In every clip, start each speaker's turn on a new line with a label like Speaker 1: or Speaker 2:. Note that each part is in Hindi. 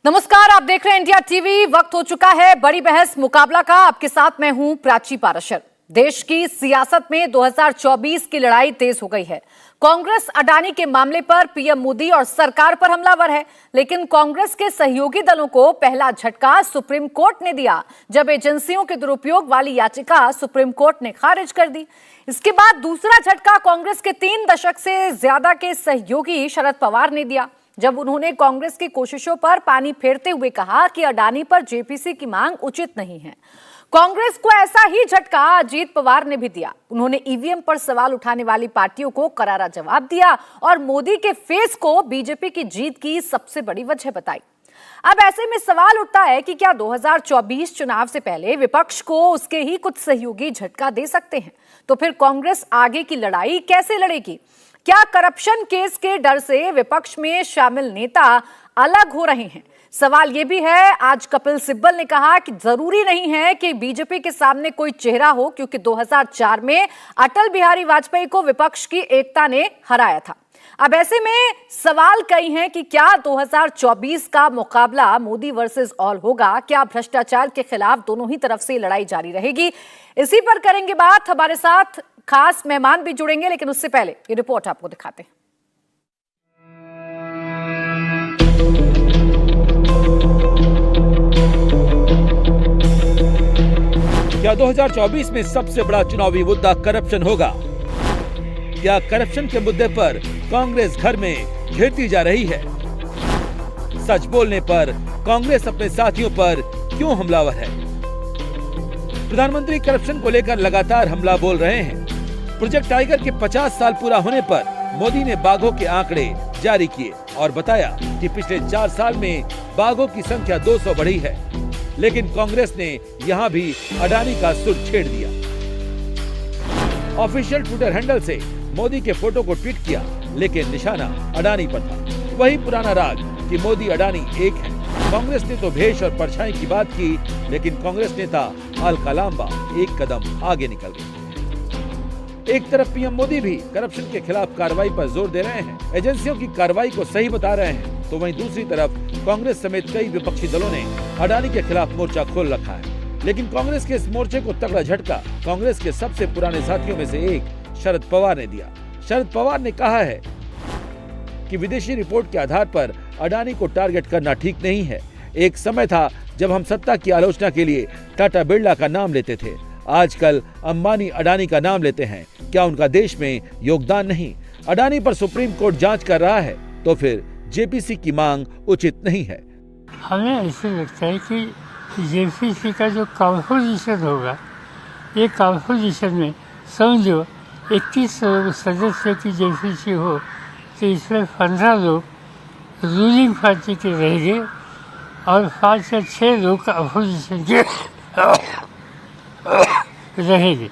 Speaker 1: नमस्कार, आप देख रहे हैं इंडिया टीवी। वक्त हो चुका है बड़ी बहस मुकाबला का। आपके साथ मैं हूं प्राची पाराशर। देश की सियासत में 2024 की लड़ाई तेज हो गई है। कांग्रेस अडानी के मामले पर पीएम मोदी और सरकार पर हमलावर है, लेकिन कांग्रेस के सहयोगी दलों को पहला झटका सुप्रीम कोर्ट ने दिया, जब एजेंसियों के दुरुपयोग वाली याचिका सुप्रीम कोर्ट ने खारिज कर दी। इसके बाद दूसरा झटका कांग्रेस के 3 दशक से ज्यादा के सहयोगी शरद पवार ने दिया, जब उन्होंने कांग्रेस की कोशिशों पर पानी फेरते हुए कहा कि अडानी पर जेपीसी की मांग उचित नहीं है। कांग्रेस को ऐसा ही झटका अजीत पवार ने भी दिया। उन्होंने ईवीएम पर सवाल उठाने वाली पार्टियों को करारा जवाब दिया और मोदी के फेस को बीजेपी की जीत की सबसे बड़ी वजह बताई। अब ऐसे में सवाल उठता है कि क्या 2024 चुनाव से पहले विपक्ष को उसके ही कुछ सहयोगी झटका दे सकते हैं? तो फिर कांग्रेस आगे की लड़ाई कैसे लड़ेगी? क्या करप्शन केस के डर से विपक्ष में शामिल नेता अलग हो रहे हैं? सवाल यह भी है, आज कपिल सिब्बल ने कहा कि जरूरी नहीं है कि बीजेपी के सामने कोई चेहरा हो, क्योंकि 2004 में अटल बिहारी वाजपेयी को विपक्ष की एकता ने हराया था। अब ऐसे में सवाल कई हैं कि क्या 2024 का मुकाबला मोदी वर्सेस ऑल होगा? क्या भ्रष्टाचार के खिलाफ दोनों ही तरफ से लड़ाई जारी रहेगी? इसी पर करेंगे बात। हमारे साथ खास मेहमान भी जुड़ेंगे, लेकिन उससे पहले ये रिपोर्ट आपको दिखाते हैं।
Speaker 2: क्या 2024 में सबसे बड़ा चुनावी मुद्दा करप्शन होगा? क्या करप्शन के मुद्दे पर कांग्रेस घर में घेरती जा रही है? सच बोलने पर कांग्रेस अपने साथियों पर क्यों हमलावर है? प्रधानमंत्री करप्शन को लेकर लगातार हमला बोल रहे हैं। प्रोजेक्ट टाइगर के 50 साल पूरा होने पर मोदी ने बाघों के आंकड़े जारी किए और बताया कि पिछले 4 साल में बाघों की संख्या 200 बढ़ी है। लेकिन कांग्रेस ने यहां भी अडानी का सुर छेड़ दिया। ऑफिशियल ट्विटर हैंडल से मोदी के फोटो को ट्वीट किया, लेकिन निशाना अडानी पर था। वही पुराना राग कि मोदी अडानी एक है। कांग्रेस ने तो भेष और परछाई की बात की, लेकिन कांग्रेस नेता अलका लांबा एक कदम आगे निकल गए। एक तरफ पीएम मोदी भी करप्शन के खिलाफ कार्रवाई पर जोर दे रहे हैं, एजेंसियों की कार्रवाई को सही बता रहे हैं, तो वहीं दूसरी तरफ कांग्रेस समेत कई विपक्षी दलों ने अडानी के खिलाफ मोर्चा खोल रखा है। लेकिन कांग्रेस के इस मोर्चे को तगड़ा झटका कांग्रेस के सबसे पुराने साथियों में से एक शरद पवार ने दिया। शरद पवार ने कहा है कि विदेशी रिपोर्ट के आधार पर अडानी को टारगेट करना ठीक नहीं है। एक समय था जब हम सत्ता की आलोचना के लिए टाटा बिरला का नाम लेते थे, आजकल अंबानी अडानी का नाम लेते हैं। क्या उनका देश में योगदान नहीं? अडानी पर सुप्रीम कोर्ट जांच कर रहा है, तो फिर जेपीसी की मांग उचित नहीं है।
Speaker 3: हमें ऐसे लगता है कि जेपीसी का जो कॉम्पोजिशन होगा, ये कॉम्पोजिशन में समझो 21 सदस्य की जेपीसी हो, तो इसमें 15 लोग रूलिंग पार्टी के रहेंगे और 5 या 6 लोग अपोजिशन के रहेंगे।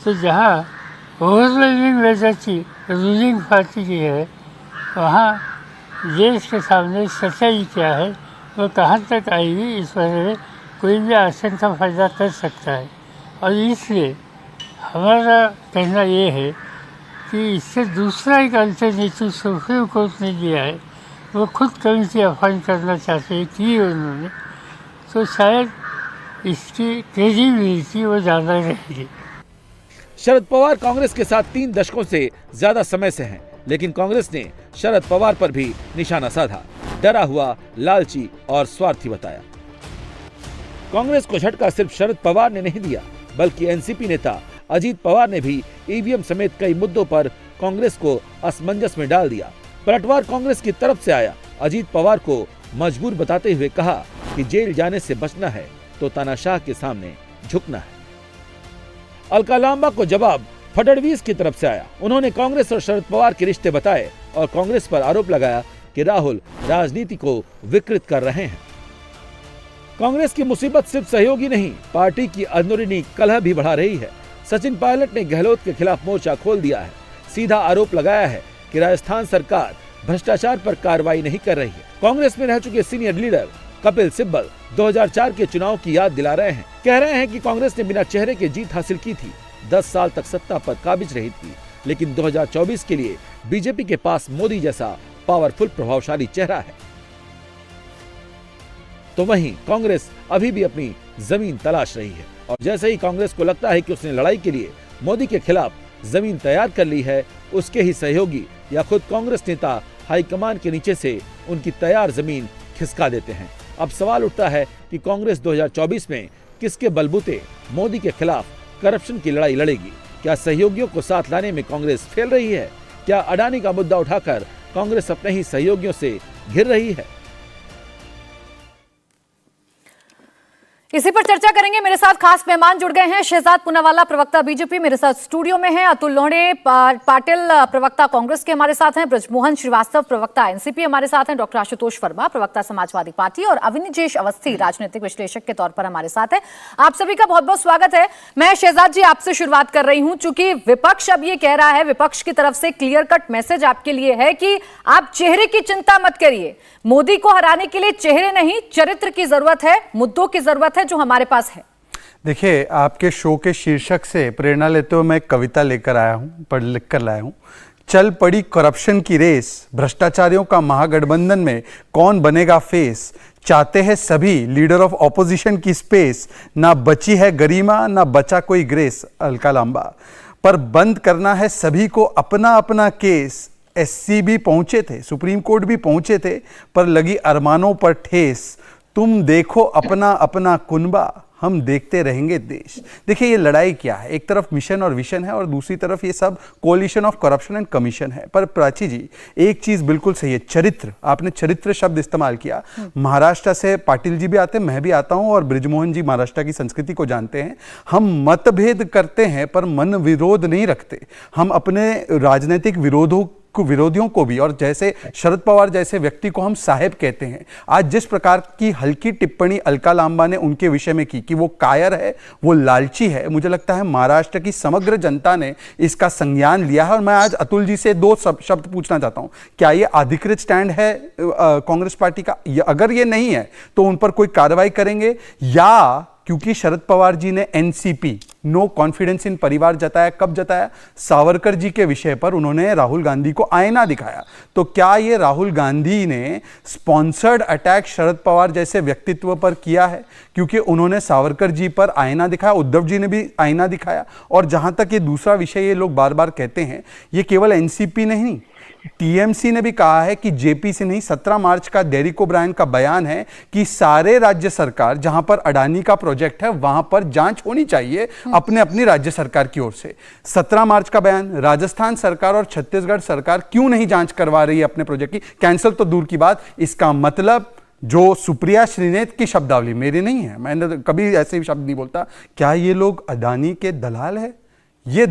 Speaker 3: तो जहाँ ओवरवेलमिंग मेजॉरिटी रूलिंग पार्टी की है, वहाँ देश के सामने सच्चाई क्या है, वो कहाँ तक आएगी, इस वजह से कोई भी आशंका पैदा कर सकता है। और इसलिए हमारा कहना ये है कि इससे दूसरा एक अल्टरनेटिव सुप्रीम कोर्ट ने दिया है, वो खुद कमिटी अपॉइंट करना चाहते हैं कि उन्होंने, तो शायद इसकी क्रेडिबिलिटी वो ज़्यादा रहेगी।
Speaker 2: शरद पवार कांग्रेस के साथ 3 दशकों से ज्यादा समय से हैं, लेकिन कांग्रेस ने शरद पवार पर भी निशाना साधा, डरा हुआ, लालची और स्वार्थी बताया। कांग्रेस को झटका सिर्फ शरद पवार ने नहीं दिया, बल्कि एनसीपी नेता अजीत पवार ने भी ईवीएम समेत कई मुद्दों पर कांग्रेस को असमंजस में डाल दिया। पलटवार कांग्रेस की तरफ से आया। अजीत पवार को मजबूर बताते हुए कहा कि जेल जाने से बचना है तो तानाशाह के सामने झुकना है। अलका लांबा को जवाब फडणवीस की तरफ से आया। उन्होंने कांग्रेस और शरद पवार के रिश्ते बताए और कांग्रेस पर आरोप लगाया कि राहुल राजनीति को विकृत कर रहे हैं। कांग्रेस की मुसीबत सिर्फ सहयोगी नहीं, पार्टी की अंदरूनी कलह भी बढ़ा रही है। सचिन पायलट ने गहलोत के खिलाफ मोर्चा खोल दिया है। सीधा आरोप लगाया है कि राजस्थान सरकार भ्रष्टाचार पर कार्रवाई नहीं कर रही है। कांग्रेस में रह चुके सीनियर लीडर कपिल सिब्बल 2004 के चुनाव की याद दिला रहे हैं। कह रहे हैं कि कांग्रेस ने बिना चेहरे के जीत हासिल की थी, 10 साल तक सत्ता पर काबिज रही थी, लेकिन 2024 के लिए बीजेपी के पास मोदी जैसा पावरफुल प्रभावशाली चेहरा है। तो वहीं कांग्रेस अभी भी अपनी जमीन तलाश रही है। और जैसे ही कांग्रेस को लगता है कि उसने लड़ाई के लिए मोदी के खिलाफ जमीन तैयार कर ली है, उसके ही सहयोगी या खुद कांग्रेस नेता हाईकमान के नीचे से उनकी तैयार जमीन खिसका देते हैं। अब सवाल उठता है कि कांग्रेस 2024 में किसके बलबूते मोदी के खिलाफ करप्शन की लड़ाई लड़ेगी? क्या सहयोगियों को साथ लाने में कांग्रेस फेल रही है? क्या अडानी का मुद्दा उठाकर कांग्रेस अपने ही सहयोगियों से घिर रही है?
Speaker 1: इसी पर चर्चा करेंगे। मेरे साथ खास मेहमान जुड़ गए हैं। शहजाद पूनावाला, प्रवक्ता बीजेपी, मेरे साथ स्टूडियो में हैं। अतुल लोढ़े पाटिल, प्रवक्ता कांग्रेस के हमारे साथ हैं। ब्रजमोहन श्रीवास्तव, प्रवक्ता एनसीपी हमारे साथ हैं। डॉक्टर आशुतोष वर्मा, प्रवक्ता समाजवादी पार्टी, और अविनिजेश अवस्थी, राजनीतिक विश्लेषक के तौर पर हमारे साथ है। आप सभी का बहुत बहुत स्वागत है। मैं शहजाद जी आपसे शुरुआत कर रही हूं, चूंकि विपक्ष अब ये कह रहा है, विपक्ष की तरफ से क्लियर कट मैसेज आपके लिए है कि आप चेहरे की चिंता मत करिए। मोदी को हराने के लिए चेहरे नहीं, चरित्र की जरूरत है, मुद्दों की जरूरत है जो हमारे पास है।
Speaker 4: देखिए, आपके शो के शीर्षक से प्रेरणा लेते हुए मैं एक कविता लेकर आया हूं, लिख कर लाया हूं। चल पड़ी करप्शन की रेस, भ्रष्टाचारियों का महागठबंधन में कौन बनेगा फेस। चाहते हैं सभी लीडर ऑफ ऑपोजिशन की स्पेस, ना बची है गरिमा ना बचा कोई ग्रेस। अलका लांबा। पर बंद करना है सभी को अपना अपना केस। एससीबी पहुंचे थे, सुप्रीम कोर्ट भी पहुंचे थे, पर लगी अरमानों पर ठेस। तुम देखो अपना अपना कुनबा, हम देखते रहेंगे देश। देखिए, ये लड़ाई क्या है? एक तरफ मिशन और विशन है और दूसरी तरफ ये सब collision of corruption and commission है। पर प्राची जी, एक चीज बिल्कुल सही है, चरित्र। आपने चरित्र शब्द इस्तेमाल किया। महाराष्ट्र से पाटिल जी भी आते हैं, मैं भी आता हूं, और ब्रिजमोहन जी महाराष्ट्र की संस्कृति को जानते हैं। हम मतभेद करते हैं पर मन विरोध नहीं रखते। हम अपने राजनीतिक विरोधियों को भी, और जैसे शरद पवार जैसे व्यक्ति को हम साहेब कहते हैं। आज जिस प्रकार की हल्की टिप्पणी अलका लांबा ने उनके विषय में की कि वो कायर है, वो लालची है, मुझे लगता है महाराष्ट्र की समग्र जनता ने इसका संज्ञान लिया है। और मैं आज अतुल जी से दो शब्द पूछना चाहता हूं, क्या ये अधिकृत स्टैंड है कांग्रेस पार्टी का? अगर ये नहीं है तो उन पर कोई कार्रवाई करेंगे, या क्योंकि शरद पवार जी ने एनसीपी, नो कॉन्फिडेंस इन परिवार जताया, कब जताया? सावरकर जी के विषय पर उन्होंने राहुल गांधी को आईना दिखाया। तो क्या ये राहुल गांधी ने स्पॉन्सर्ड अटैक शरद पवार जैसे व्यक्तित्व पर किया है? क्योंकि उन्होंने सावरकर जी पर आईना दिखाया, उद्धव जी ने भी आईना दिखाया। और जहां तक ये दूसरा विषय ये लोग बार बार कहते हैं, ये केवल एनसीपी नहीं, टीएमसी ने भी कहा है कि जेपी से नहीं, 17 मार्च का डेरिक ओब्रायन का बयान है कि सारे राज्य सरकार जहां पर अडानी का प्रोजेक्ट है वहां पर जांच होनी चाहिए अपने अपनी राज्य सरकार की ओर से। 17 मार्च का बयान। राजस्थान सरकार और छत्तीसगढ़ सरकार क्यों नहीं जांच करवा रही है अपने प्रोजेक्ट की? कैंसिल तो दूर की बात, इसका मतलब जो सुप्रिया श्रीनेत की शब्दावली मेरी नहीं है, मैंने कभी ऐसे शब्द नहीं बोलता। क्या ये लोग अडानी के दलाल है? ये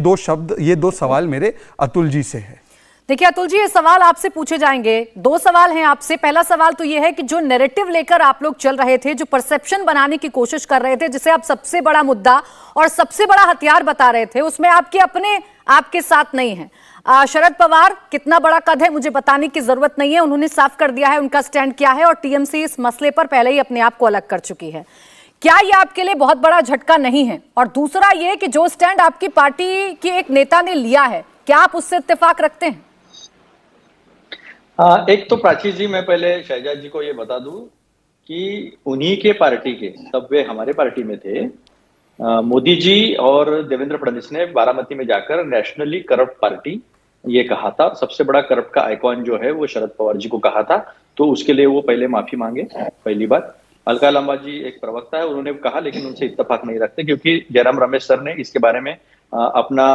Speaker 4: दो सवाल मेरे अतुल जी से है।
Speaker 1: देखिए अतुल जी, ये सवाल आपसे पूछे जाएंगे। दो सवाल हैं आपसे। पहला सवाल तो ये है कि जो नैरेटिव लेकर आप लोग चल रहे थे, जो परसेप्शन बनाने की कोशिश कर रहे थे, जिसे आप सबसे बड़ा मुद्दा और सबसे बड़ा हथियार बता रहे थे, उसमें आपके साथ नहीं है। शरद पवार कितना बड़ा कद है मुझे बताने की जरूरत नहीं है, उन्होंने साफ कर दिया है उनका स्टैंड क्या है, और टीएमसी इस मसले पर पहले ही अपने आप को अलग कर चुकी है। क्या ये आपके लिए बहुत बड़ा झटका नहीं है? और दूसरा ये कि जो स्टैंड आपकी पार्टी की एक नेता ने लिया है, क्या आप उससे इत्तेफाक रखते हैं?
Speaker 5: एक तो प्राची जी, मैं पहले शहजाद जी को ये बता दूं कि उन्हीं के पार्टी के, तब वे हमारे पार्टी में थे, मोदी जी और देवेंद्र फडणवीस ने बारामती में जाकर नेशनली करप्ट पार्टी ये कहा था। सबसे बड़ा करप्ट का आइकॉन जो है वो शरद पवार जी को कहा था, तो उसके लिए वो पहले माफी मांगे। पहली बात। अलका लांबा जी एक प्रवक्ता है, उन्होंने कहा, लेकिन उनसे इत्तेफाक नहीं रखते, क्योंकि जयराम रमेश सर ने इसके बारे में अपना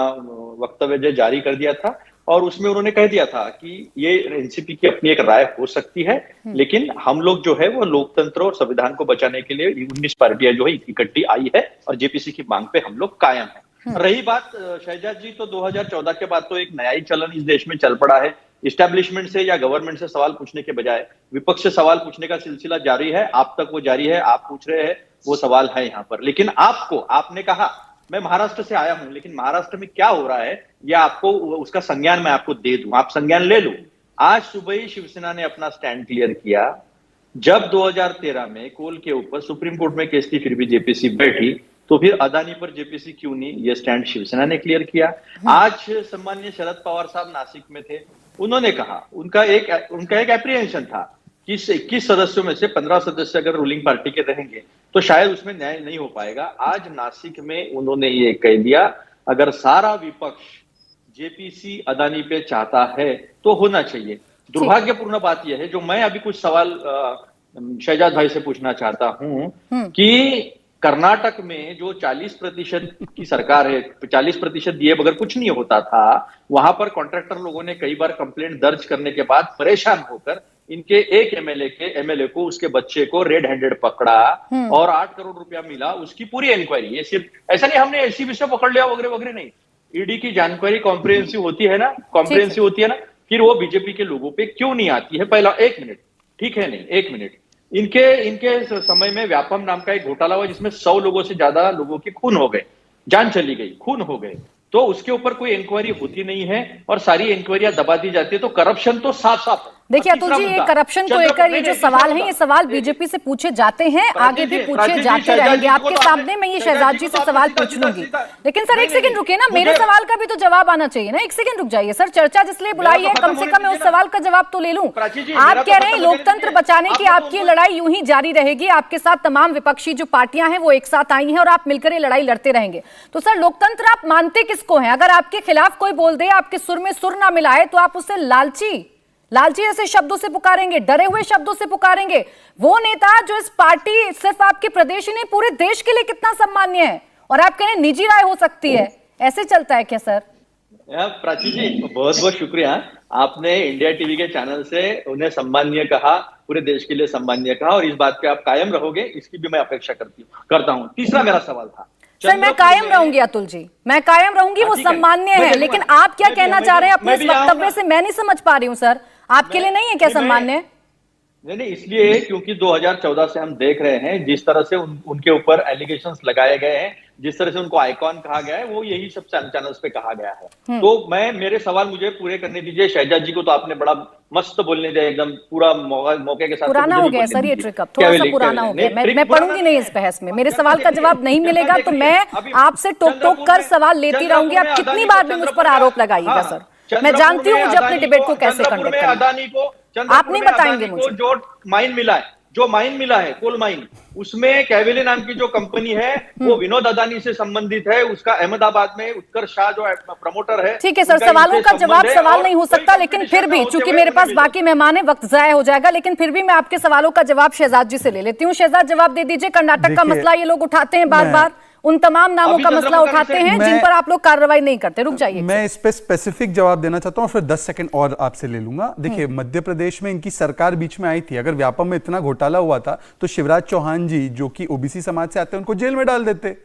Speaker 5: वक्तव्य जारी कर दिया था, और उसमें उन्होंने कह दिया था कि ये एनसीपी की अपनी एक राय हो सकती है, लेकिन हम लोग जो है वो लोकतंत्र और संविधान को बचाने के लिए 19 पार्टियां जो है इकट्ठी आई है, और जेपीसी की मांग पे हम लोग कायम है। रही बात शहजाद जी, तो 2014 के बाद तो एक नया ही चलन इस देश में चल पड़ा है। इस्टेब्लिशमेंट से या गवर्नमेंट से सवाल पूछने के बजाय विपक्ष से सवाल पूछने का सिलसिला जारी है। आप तक वो जारी है, आप पूछ रहे हैं, वो सवाल है यहाँ पर। लेकिन आपने कहा मैं महाराष्ट्र से आया हूं, लेकिन महाराष्ट्र में क्या हो रहा है या आपको उसका संज्ञान मैं आपको दे दूं, आप संज्ञान ले लो। आज सुबह ही शिवसेना ने अपना स्टैंड क्लियर किया। जब 2013 में कोल के ऊपर सुप्रीम कोर्ट में केस थी, फिर भी जेपीसी बैठी, तो फिर अदानी पर जेपीसी क्यों नहीं, ये स्टैंड शिवसेना ने क्लियर किया। आज सम्माननीय शरद पवार साहब नासिक में थे, उन्होंने कहा, उनका एक एप्रीहेंशन था कि 21 सदस्यों में से 15 सदस्य अगर रूलिंग पार्टी के रहेंगे तो शायद उसमें न्याय नहीं हो पाएगा। आज नासिक में उन्होंने ये कह दिया, अगर सारा विपक्ष जेपीसी अदानी पे चाहता है तो होना चाहिए। दुर्भाग्यपूर्ण बात यह है, जो मैं अभी कुछ सवाल शहजाद भाई से पूछना चाहता हूं कि कर्नाटक में जो 40% की सरकार है, 40% दिए बगैर कुछ नहीं होता था, वहां पर कॉन्ट्रैक्टर लोगों ने कई बार कंप्लेंट दर्ज करने के बाद परेशान होकर इनके एक एमएलए को उसके बच्चे को रेड हैंडेड पकड़ा और 8 करोड़ रुपया मिला, उसकी पूरी इंक्वायरी। ये सिर्फ ऐसा नहीं हमने एलसीबी से पकड़ लिया वगैरह वगैरह, नहीं। ईडी की जानकारी कॉम्प्रिहेंसिव होती है ना, फिर वो बीजेपी के लोगों पे क्यों नहीं आती है? पहला 1 मिनट, ठीक है, नहीं 1 मिनट। इनके समय में व्यापम नाम का एक घोटाला हुआ जिसमें 100 लोगों से ज्यादा लोगों के खून हो गए, जान चली गई, खून हो गए, तो उसके ऊपर कोई इंक्वायरी होती नहीं है और सारी इंक्वायरियां दबा दी जाती है। तो करप्शन तो साफ साफ है।
Speaker 1: देखिए अतुल जी, ये करप्शन को लेकर ये जो सवाल है, ये सवाल बीजेपी से पूछे जाते हैं, आगे भी पूछे जाते रहेंगे। आपके सामने मैं ये शहजाद जी से सवाल पूछ लूंगी, लेकिन सर 1 सेकंड रुकिए ना, मेरे सवाल का भी तो जवाब आना चाहिए ना। 1 सेकंड रुक जाइए सर, चर्चा जिसलिए बुलाई है, कम से कम मैं उस सवाल का जवाब तो ले लूं। आप कह रहे हैं लोकतंत्र बचाने की आपकी लड़ाई यूं ही जारी रहेगी, आपके साथ तमाम विपक्षी जो पार्टियां हैं वो एक साथ आई हैं और आप मिलकर ये लड़ाई लड़ते रहेंगे। तो सर लोकतंत्र आप मानते किसको हैं? अगर आपके खिलाफ कोई बोल दे, आपके सुर में सुर ना मिलाए, तो आप उसे लालची ऐसे शब्दों से पुकारेंगे, डरे हुए शब्दों से पुकारेंगे। वो नेता जो इस पार्टी सिर्फ आपके प्रदेश ही नहीं पूरे देश के लिए कितना सम्मान्य है, और आप कह रहे हैं निजी राय हो सकती है, ऐसे चलता है क्या सर?
Speaker 5: प्राची जी बहुत बहुत शुक्रिया, आपने इंडिया टीवी के चैनल से उन्हें सम्मान्य कहा, पूरे देश के लिए सम्मान्य कहा, और इस बात पे आप कायम रहोगे इसकी भी मैं अपेक्षा करता हूं। तीसरा मेरा सवाल था
Speaker 1: सर, मैं कायम रहूंगी अतुल जी, मैं कायम रहूंगी, वो सम्मान्य है, लेकिन आप क्या कहना चाह रहे हैं अपने इस वक्तव्य से मैं नहीं समझ पा रही हूं सर। आपके लिए नहीं है क्या सम्मान्य?
Speaker 5: नहीं, इसलिए क्योंकि 2014 से हम देख रहे हैं जिस तरह से उनके ऊपर एलिगेशंस लगाए गए हैं, जिस तरह से उनको आइकॉन कहा गया है, वो यही सब चैनल्स पे कहा गया है। तो मेरे सवाल मुझे पूरे करने दीजिए। शहजाद जी को तो आपने बड़ा मस्त बोलने दिया, एकदम पूरा मौके के साथ।
Speaker 1: पुराना हो गया सर ये ट्रिक, अब थोड़ा सा पुराना हो गया। मैं पढ़ूंगी नहीं इस बहस में, मेरे सवाल का जवाब नहीं मिलेगा तो मैं आपसे टोक कर सवाल लेती रहूंगी। आप कितनी बार भी मुझ पर आरोप लगाइएगा सर, मैं जानती हूँ मुझे अपने डिबेट को कैसे कंडक्ट करना। आप नहीं बताएंगे मुझे।
Speaker 5: जो माइन मिला है कोल माइन, उसमें कैविली नाम की जो कंपनी है वो विनोद अदानी से संबंधित है। उसका अहमदाबाद में उत्कर्ष शाह जो प्रमोटर है।
Speaker 1: ठीक है सर, सवालों का जवाब सवाल नहीं हो सकता, लेकिन फिर भी चूंकि मेरे पास बाकी मेहमान है, वक्त जाया हो जाएगा, लेकिन फिर भी मैं आपके सवालों का जवाब शहजाद जी से ले लेती हूँ। शहजाद जवाब दे दीजिए। कर्नाटक का मसला ये लोग उठाते हैं बार बार, उन तमाम नामों का मसला उठाते हैं जिन पर आप लोग कार्रवाई नहीं करते। रुक जाइए,
Speaker 4: मैं इस पे स्पेसिफिक जवाब देना चाहता हूं, फिर 10 सेकंड और आपसे ले लूंगा। देखिए मध्य प्रदेश में इनकी सरकार बीच में आई थी, अगर व्यापम में इतना घोटाला हुआ था तो शिवराज चौहान जी जो कि ओबीसी समाज से आते हैं उनको जेल में डाल देते।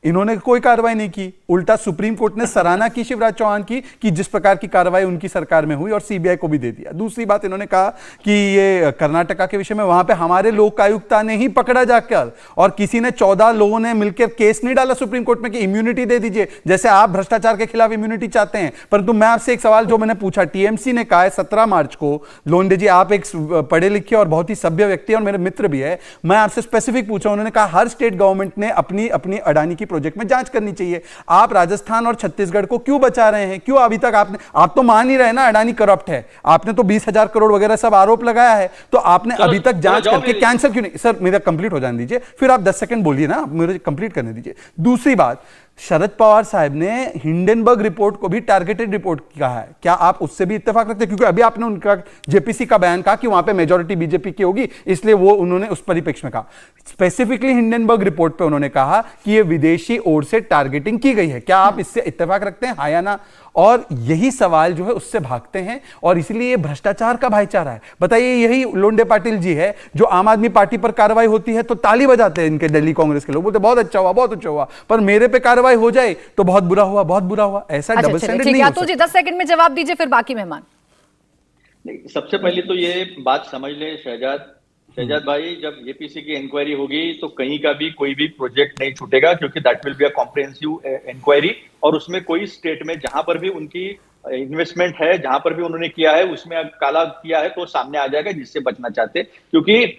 Speaker 4: इन्होंने कोई कार्रवाई नहीं की, उल्टा सुप्रीम कोर्ट ने सराहना की शिवराज चौहान की कि जिस प्रकार की कार्रवाई उनकी सरकार में हुई, और सीबीआई को भी दे दिया। दूसरी बात इन्होंने कहा कि ये कर्नाटका के विषय में वहां पे हमारे लोक आयुक्ता ने ही पकड़ा जाकर, और किसी ने 14 लोगों ने मिलकर केस नहीं डाला सुप्रीम कोर्ट में कि इम्यूनिटी दे दीजिए, जैसे आप भ्रष्टाचार के खिलाफ इम्यूनिटी चाहते हैं। परंतु मैं आपसे एक सवाल जो मैंने पूछा, टीएमसी ने कहा है 17 मार्च को, लोंडे जी आप एक पढ़े लिखे और बहुत ही सभ्य व्यक्ति और मेरे मित्र भी है, मैं आपसे स्पेसिफिक पूछा, उन्होंने कहा हर स्टेट गवर्नमेंट ने अपनी अपनी अडानी की प्रोजेक्ट में जांच करनी चाहिए। आप राजस्थान और छत्तीसगढ़ को क्यों बचा रहे हैं? क्यों अभी तक आप तो मान ही रहे ना अडानी करप्ट है, आपने तो 20,000 करोड़ वगैरह सब आरोप लगाया है, तो आपने अभी तक जांच करके कैंसिल क्यों नहीं? सर मेरा कंप्लीट हो जाने दीजिए, फिर आप 10 सेकंड बोलिए ना, मुझे कंप्लीट करने दीजिए। दूसरी बात, शरद पवार साहब ने हिंडनबर्ग रिपोर्ट को भी टारगेटेड रिपोर्ट कहा है, क्या आप उससे भी इत्तेफाक रखते हैं? क्योंकि अभी आपने उनका जेपीसी का बयान कहा कि वहां पे मेजॉरिटी बीजेपी की होगी, इसलिए वो उन्होंने उस परिप्रेक्ष्य में कहा। स्पेसिफिकली हिंडनबर्ग रिपोर्ट पे उन्होंने कहा कि ये विदेशी ओर से टारगेटिंग की गई है, क्या आप इससे इत्तेफाक रखते हैं, हाँ या ना? और यही सवाल जो है उससे भागते हैं, और इसलिए ये भ्रष्टाचार का भाईचारा है। बताइए, यही लोंडे पाटिल जी है जो आम आदमी पार्टी पर कार्रवाई होती है तो ताली बजाते हैं, इनके दिल्ली कांग्रेस के लोग बोलते बहुत अच्छा हुआ, बहुत अच्छा हुआ, पर मेरे पे कार्रवाई हो जाए तो बहुत बुरा हुआ, बहुत बुरा हुआ। ऐसा डबल स्टैंडर्ड नहीं हो सकता।
Speaker 1: जी 10 सेकंड में जवाब दीजिए, फिर बाकी मेहमान।
Speaker 5: सबसे पहले तो ये बात समझ ले शहजाद भाई, जब जेपीसी की इंक्वायरी होगी तो कहीं का भी कोई भी प्रोजेक्ट नहीं छूटेगा, क्योंकि that will be a comprehensive inquiry, और उसमें कोई स्टेट में जहां पर भी उनकी इन्वेस्टमेंट है, जहां पर भी उन्होंने किया है उसमें काला किया है तो सामने आ जाएगा, जिससे बचना चाहते, क्योंकि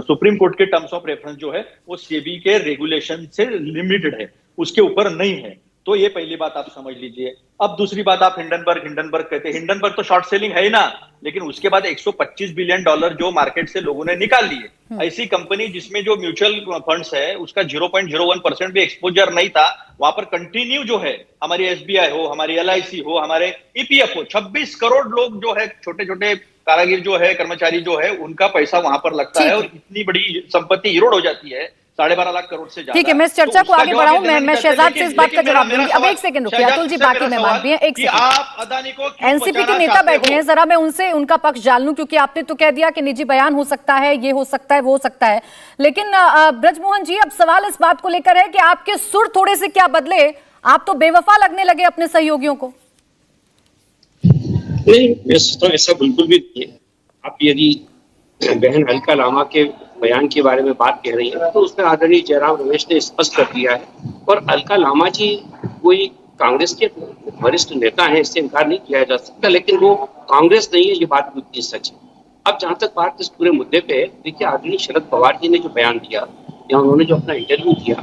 Speaker 5: सुप्रीम कोर्ट के टर्म्स ऑफ रेफरेंस जो है वो सेबी के रेगुलेशन से लिमिटेड है, उसके ऊपर नहीं है। तो ये पहली बात आप समझ लीजिए। अब दूसरी बात, आप हिंडनबर्ग कहते हैं, हिंडनबर्ग तो शॉर्ट सेलिंग है ही ना, लेकिन उसके बाद 125 बिलियन डॉलर जो मार्केट से लोगों ने निकाल लिए। ऐसी कंपनी जिसमें जो म्यूचुअल फंड्स है उसका 0.01% भी एक्सपोजर नहीं था, वहां पर कंटिन्यू जो है हमारी एसबीआई हो, हमारी एलआईसी हो, हमारे ईपीएफ हो, 26 करोड़ लोग जो है, छोटे छोटे कारागिर जो है, कर्मचारी जो है, उनका पैसा वहां पर लगता है, और इतनी बड़ी संपत्ति इरोड हो जाती है 12.5 लाख करोड़ से ज्यादा।
Speaker 1: ठीक है, मैं इस चर्चा को आगे बढ़ाऊं। मैं शहजाद से इस बात का जवाब दूंगी। अब एक सेकंड रुकिए अतुल जी, बाकी मेहमान भी हैं। एक सेकंड,
Speaker 5: आप अदानी को
Speaker 1: एनसीपी के नेता बैठे हैं, जरा मैं उनसे उनका पक्ष जान लूं, क्योंकि आपने तो कह दिया कि निजी बयान हो सकता है, ये हो सकता है, वो हो सकता है, लेकिन ब्रजमोहन जी, अब सवाल इस बात को लेकर है कि आपके सुर थोड़े से क्या बदले, आप तो बेवफा लगने लगे अपने सहयोगियों को।
Speaker 6: नहीं, मैं सोचता हूँ ऐसा बिल्कुल भी नहीं है। आप यदि बहन अलका लामा के बयान के बारे में बात कह रही है तो उसमें आदरणीय जयराम रमेश ने स्पष्ट कर दिया है, और अलका लामा जी कोई कांग्रेस के वरिष्ठ नेता हैं, इससे इनकार नहीं किया जा सकता, लेकिन वो कांग्रेस नहीं है, ये बात बिल्कुल सच है। अब जहां तक बात इस पूरे मुद्दे पे है, देखिए आदरणीय शरद पवार जी ने जो बयान दिया या उन्होंने जो अपना इंटरव्यू दिया,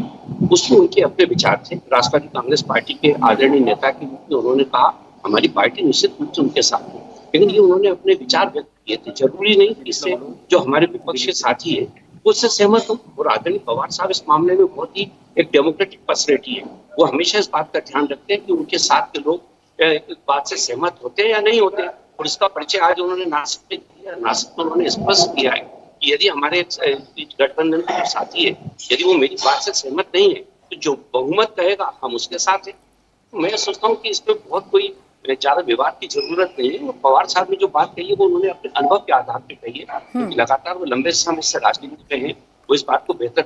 Speaker 6: उसमें उनके अपने विचार थे। राष्ट्रवादी कांग्रेस पार्टी के आदरणीय नेता के रूप में उन्होंने कहा हमारी पार्टी निश्चित रूप से उनके साथ है, लेकिन ये उन्होंने अपने विचार व्यक्त किए थे। जरूरी नहीं कि इससे जो हमारे विपक्षी साथी है उससे सहमत हो, और आदरणीय पवार साहब इस मामले में बहुत ही एक डेमोक्रेटिक पर्सनैलिटी है। वो हमेशा इस बात का ध्यान रखते हैं कि उनके साथ के लोग इस बात से सहमत होते हैं या नहीं होते हैं, और इसका परिचय आज उन्होंने नासिक में किया। नासिक में उन्होंने स्पष्ट किया है कि यदि हमारे गठबंधन के साथी है, यदि वो मेरी बात से सहमत नहीं है, तो जो बहुमत कहेगा हम उसके साथ है। मैं सोचता हूँ कि इसमें बहुत कोई ज्यादा विवाद की जरूरत नहीं है। पवार साहब ने जो बात कही है वो उन्होंने अपने अनुभव के आधार पर कही है, क्योंकि लगातार वो लंबे समय से राजनीति में है, वो इस बात को बेहतर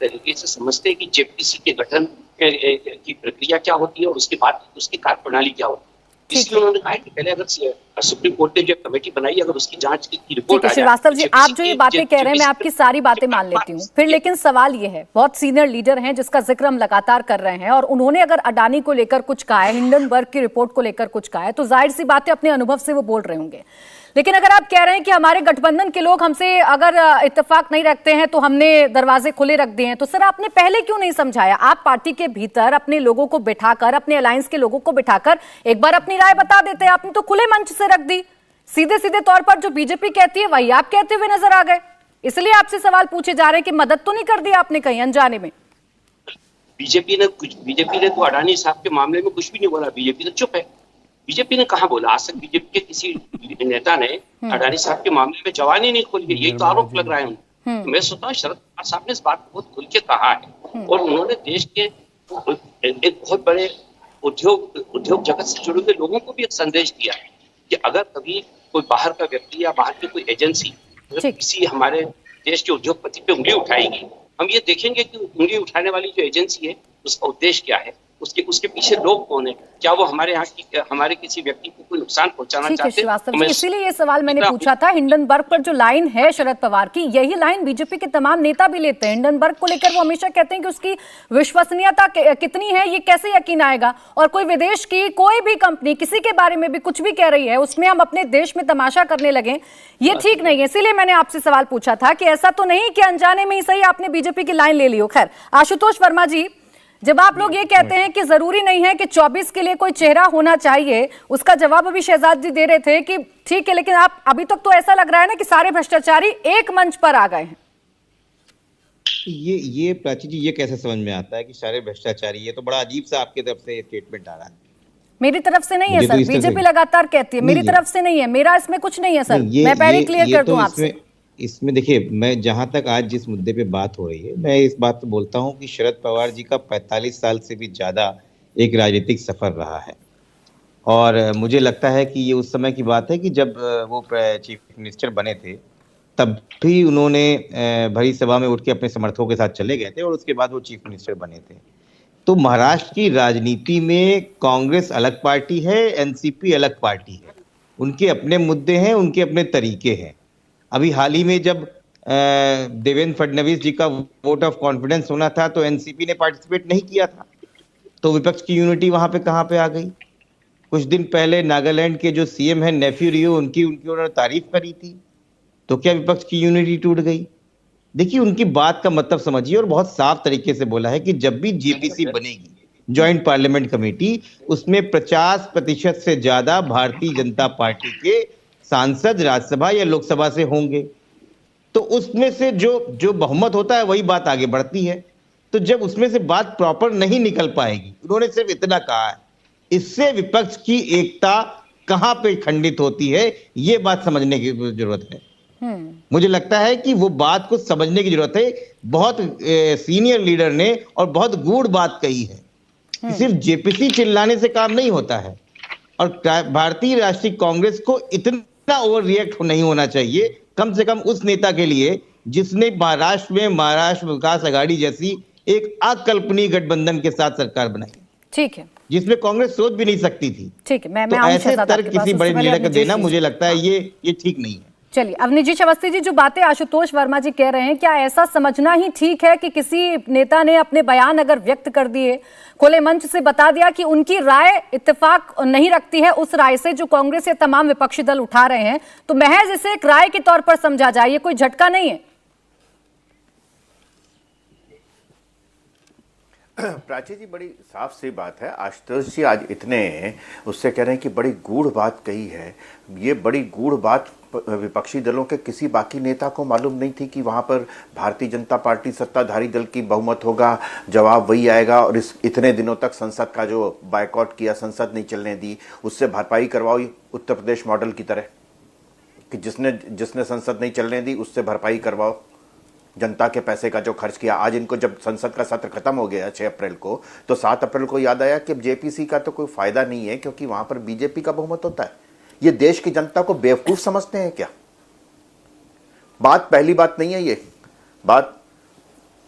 Speaker 6: तरीके से समझते हैं कि जेपीसी के गठन की प्रक्रिया क्या होती है और उसके बाद उसकी कार्यप्रणाली क्या होती है। इसलिए उन्होंने कहा कि पहले अगर सुप्रीम कोर्ट ने जो कमेटी बनाई, अगर उसकी जांच की रिपोर्ट आ जाए।
Speaker 1: श्रीवास्तव जी, आप जो ये बातें कह रहे हैं मैं आपकी सारी बातें मान लेती हूँ, फिर लेकिन सवाल ये है, बहुत सीनियर लीडर हैं जिसका जिक्र हम लगातार कर रहे हैं, और उन्होंने अगर अडानी को लेकर कुछ कहा है, हिंडनबर्ग की रिपोर्ट को लेकर कुछ कहा है, तो जाहिर सी बात है अपने अनुभव से वो बोल रहे होंगे। लेकिन अगर आप कह रहे हैं कि हमारे गठबंधन के लोग हमसे अगर इत्तेफाक नहीं रखते हैं तो हमने दरवाजे खुले रख दिए हैं, तो सर आपने पहले क्यों नहीं समझाया? आप पार्टी के भीतर अपने लोगों को बिठाकर, अपने अलायंस के लोगों को बिठाकर एक बार अपनी राय बता देते। आपने तो खुले मंच से रख दी, सीधे सीधे तौर पर जो बीजेपी कहती है वही आप कहते हुए नजर आ गए। इसलिए आपसे सवाल पूछे जा रहे हैं कि मदद तो नहीं कर दी आपने कहीं अनजाने में?
Speaker 6: बीजेपी ने तो अडानी साहब के मामले में कुछ भी नहीं बोला, बीजेपी तो चुप है। बीजेपी ने कहा बोला? आज तक बीजेपी के किसी नेता ने अडानी साहब के मामले में जवान ही नहीं खोली है, यही तो आरोप लग रहा है उनको। मैं सोचता हूँ शरद पवार साहब ने इस बात को बहुत खुल के कहा है, और उन्होंने देश के एक बहुत बड़े उद्योग जगत से जुड़े हुए लोगों को भी एक संदेश दिया है कि अगर कभी कोई बाहर का व्यक्ति या बाहर की कोई एजेंसी किसी हमारे देश के उद्योगपति पे उंगली उठाएगी, हम ये देखेंगे कि उंगली उठाने वाली जो एजेंसी है उसका उद्देश्य क्या है, उसके पीछे लोग कौन है, क्या वो हमारे यहाँ की हमारे किसी व्यक्ति को कोई नुकसान पहुंचाना चाहते हैं।
Speaker 1: इसीलिए ये सवाल मैंने पूछा था। हिंडनबर्ग पर जो लाइन है शरद पवार की, यही लाइन बीजेपी के तमाम नेता भी लेते हैं। हिंडनबर्ग को लेकर वो हमेशा कहते हैं कि उसकी विश्वसनीयता कितनी है, ये कैसे यकीन आएगा, और कोई विदेश की कोई भी कंपनी किसी के बारे में भी कुछ भी कह रही है, उसमें हम अपने देश में तमाशा करने लगे, ये ठीक नहीं है। इसीलिए मैंने आपसे सवाल पूछा था कि ऐसा तो नहीं कि अनजाने में ही सही आपने बीजेपी की लाइन ले ली हो। खैर, आशुतोष वर्मा जी, जब आप लोग ये कहते हैं कि जरूरी नहीं है कि 24 के लिए कोई चेहरा होना चाहिए, उसका जवाब अभी शहजाद जी दे रहे थे कि ठीक है, लेकिन आप अभी तक तो ऐसा लग रहा है ना कि सारे भ्रष्टाचारी एक मंच पर आ गए हैं।
Speaker 7: ये प्राची जी, ये कैसे समझ में आता है कि सारे भ्रष्टाचारी? ये तो बड़ा अजीब सा आपकी तरफ से स्टेटमेंट आ रहा है।
Speaker 1: मेरी तरफ से नहीं है सर, बीजेपी लगातार कहती है, मेरी तरफ से नहीं है, मेरा इसमें कुछ नहीं है सर। मैं पहले क्लियर कर दूं आपसे।
Speaker 7: इसमें देखिए, मैं जहां तक आज जिस मुद्दे पे बात हो रही है, मैं इस बात पे बोलता हूं कि शरद पवार जी का 45 साल से भी ज्यादा एक राजनीतिक सफर रहा है, और मुझे लगता है कि ये उस समय की बात है कि जब वो चीफ मिनिस्टर बने थे, तब भी उन्होंने भरी सभा में उठ के अपने समर्थकों के साथ चले गए थे, और उसके बाद वो चीफ मिनिस्टर बने थे। तो महाराष्ट्र की राजनीति में कांग्रेस अलग पार्टी है, एनसीपी अलग पार्टी है, उनके अपने मुद्दे हैं, उनके अपने तरीके हैं। अभी हाल ही में जब देवेंद्र फडणवीस जी का वोट ऑफ कॉन्फिडेंस होना था तो एनसीपी ने पार्टिसिपेट नहीं किया था, तो विपक्ष की यूनिटी वहां पे कहां पे आ गई? कुछ दिन पहले नागालैंड के जो सीएम हैं नेफ्यू रियो, उनकी उन्होंने तारीफ करी थी, तो क्या विपक्ष की यूनिटी टूट गई? देखिए, उनकी बात का मतलब समझिए, और बहुत साफ तरीके से बोला है कि जब भी जेपीसी बनेगी ज्वाइंट पार्लियामेंट कमेटी, उसमें 50% से ज्यादा भारतीय जनता पार्टी के सांसद राज्यसभा या लोकसभा से होंगे। तो उसमें से जो बहुमत होता है वही बात आगे बढ़ती है। तो जब उसमें से बात प्रॉपर नहीं निकल पाएगी, उन्होंने सिर्फ इतना कहा है, इससे विपक्ष की एकता कहां पे खंडित होती है, ये बात समझने की जरूरत है। मुझे लगता है कि वो बात को समझने की जरूरत है। बहुत सीनियर लीडर ने और बहुत गूढ़ बात कही है कि सिर्फ जेपीसी चिल्लाने से काम नहीं होता है, और भारतीय राष्ट्रीय कांग्रेस को इतना ओवर रिएक्ट नहीं होना चाहिए, कम से कम उस नेता के लिए जिसने महाराष्ट्र विकास आघाड़ी जैसी एक अकल्पनीय गठबंधन के साथ सरकार बनाई।
Speaker 1: ठीक है,
Speaker 7: जिसमें कांग्रेस सोच भी नहीं सकती थी।
Speaker 1: ठीक है, मैं
Speaker 7: तो
Speaker 1: आऊं
Speaker 7: ऐसे
Speaker 1: शहजाद
Speaker 7: तर्क
Speaker 1: आपके पास।
Speaker 7: किसी बड़े
Speaker 1: उससे पहले
Speaker 7: लीडर को
Speaker 1: अवनीश
Speaker 7: देना
Speaker 1: जी।
Speaker 7: मुझे लगता है ये ठीक नहीं है।
Speaker 1: चलिए, अवनीश जी, अवस्थी जी, जो बातें आशुतोष वर्मा जी कह रहे हैं, क्या ऐसा समझना ही ठीक है कि किसी नेता ने अपने बयान अगर व्यक्त कर दिए, खुले मंच से बता दिया कि उनकी राय इत्तेफाक नहीं रखती है उस राय से जो कांग्रेस या तमाम विपक्षी दल उठा रहे हैं, तो महज इसे एक राय के तौर पर समझा जाए, ये कोई झटका नहीं है?
Speaker 8: प्राची जी, बड़ी साफ सी बात है। आशुतोष जी आज इतने उससे कह रहे हैं कि बड़ी गूढ़ बात कही है। ये बड़ी गूढ़ बात विपक्षी दलों के किसी बाकी नेता को मालूम नहीं थी कि वहाँ पर भारतीय जनता पार्टी सत्ताधारी दल की बहुमत होगा, जवाब वही आएगा। और इस इतने दिनों तक संसद का जो बायकॉट किया, संसद नहीं चलने दी, उससे भरपाई करवाओ उत्तर प्रदेश मॉडल की तरह कि जिसने संसद नहीं चलने दी उससे भरपाई करवाओ जनता के पैसे का जो खर्च किया। आज इनको जब संसद का सत्र खत्म हो गया 6 अप्रैल को, तो 7 अप्रैल को याद आया कि जेपीसी का तो कोई फायदा नहीं है क्योंकि वहां पर बीजेपी का बहुमत होता है। ये देश की जनता को बेवकूफ समझते हैं क्या? बात पहली बात नहीं है ये बात।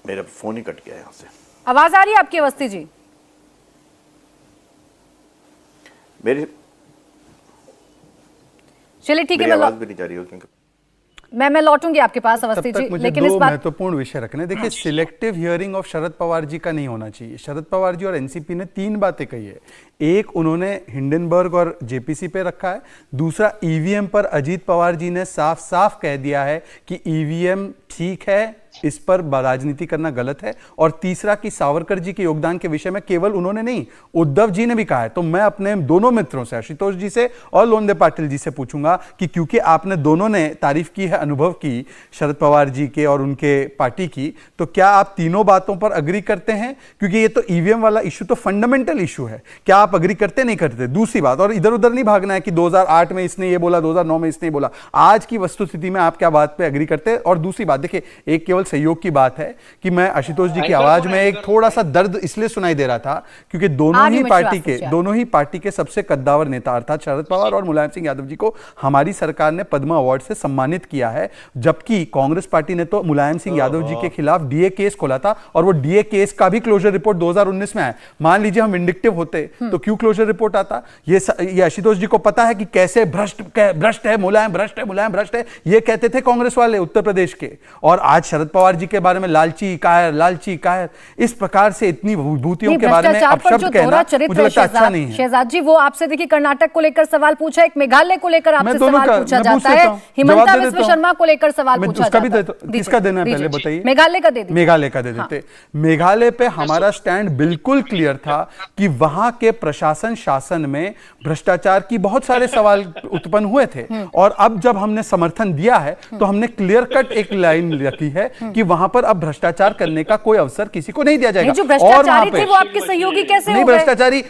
Speaker 8: मेरा फोन ही कट गया यहां से।
Speaker 1: आवाज आ रही है आपकी अवस्थी जी?
Speaker 8: मेरी
Speaker 1: चलिए ठीक है,
Speaker 8: मेरी आवाज भी नहीं जा रही हो क्योंकि
Speaker 1: मैं लौटूंगी आपके पास
Speaker 4: तब
Speaker 1: अवस्थी
Speaker 4: तक
Speaker 1: जी,
Speaker 4: मुझे
Speaker 1: लेकिन
Speaker 4: दो
Speaker 1: इस बात
Speaker 4: महत्वपूर्ण विषय रखने। देखिए, selective hearing of Sharad Pawar ji का नहीं होना चाहिए। शरद पवार जी और एनसीपी ने 3 बातें कही है। एक, उन्होंने हिंडनबर्ग और जेपीसी पे रखा है। दूसरा, ईवीएम पर अजीत पवार जी ने साफ साफ कह दिया है कि ईवीएम ठीक है, इस पर राजनीति करना गलत है। और तीसरा कि सावरकर जी के योगदान के विषय में केवल उन्होंने नहीं, उद्धव जी ने भी कहा है। तो मैं अपने दोनों मित्रों से, आशुतोष जी से और लोनदे पाटिल जी से पूछूंगा कि क्योंकि आपने दोनों ने तारीफ की है, अनुभव की शरद पवार जी के और उनके पार्टी की, तो क्या आप तीनों बातों पर अग्री करते हैं? क्योंकि ये तो ईवीएम वाला इशू तो फंडामेंटल इशू है। क्या आप अग्री करते नहीं करते? दूसरी बात, और इधर उधर नहीं भागना है कि 2008 में इसने ये बोला, 2009 में इसने बोला। आज की वस्तुस्थिति में आप क्या बात पे अग्री करते हैं? और दूसरी बात, देखिए, एक केवल सहयोग की बात है कि मैं आशुतोष जी की आवाज में एक थोड़ा सा दर्द इसलिए सुनाई दे रहा था क्योंकि दोनों ही पार्टी के सबसे कद्दावर नेता अर्थात शरद पवार और मुलायम सिंह यादव जी को हमारी सरकार ने पद्म अवार्ड से सम्मानित किया है, जबकि कांग्रेस पार्टी ने तो मुलायम सिंह यादव जी के खिलाफ डीए केस खोला था और वो डीए केस का भी क्लोजर रिपोर्ट 2019 में आया। मान लीजिए हम विंडिक्टिव होते तो क्यों क्लोजर रिपोर्ट आता? ये आशुतोष जी को पता है कि कैसे भ्रष्ट है मुलायम, भ्रष्ट है, ये कहते थे कांग्रेस वाले उत्तर प्रदेश के। और आज शरद पवार जी के बारे में लालची कायर, इस प्रकार से इतनी विभूतियों के बारे में अपशब्द कहना मुझे लगता है अच्छा नहीं है।
Speaker 1: शहजाद जी, वो आपसे देखिए कर्नाटक को लेकर सवाल पूछा, एक मेघालय को लेकर आपसे सवाल पूछा जाता है, हिमंता विश्व शर्मा को लेकर सवाल पूछा जाता है।
Speaker 4: किसका देना है पहले बताइए?
Speaker 1: मेघालय का दे दीजिए।
Speaker 4: मेघालय का दे देते। मेघालय पे हमारा स्टैंड बिल्कुल क्लियर था कि वहां के प्रशासन शासन में भ्रष्टाचार की बहुत सारे सवाल उत्पन्न हुए थे, और अब जब हमने समर्थन दिया है तो हमने क्लियर कट एक लाइन रखी है कि वहां पर अब भ्रष्टाचार करने का कोई अवसर किसी को नहीं दिया जाएगा।
Speaker 1: जो भ्रष्टाचारी थे वो आपके सहयोगी कैसे
Speaker 4: नहीं,
Speaker 1: हो गए?
Speaker 4: भ्रष्टाचारी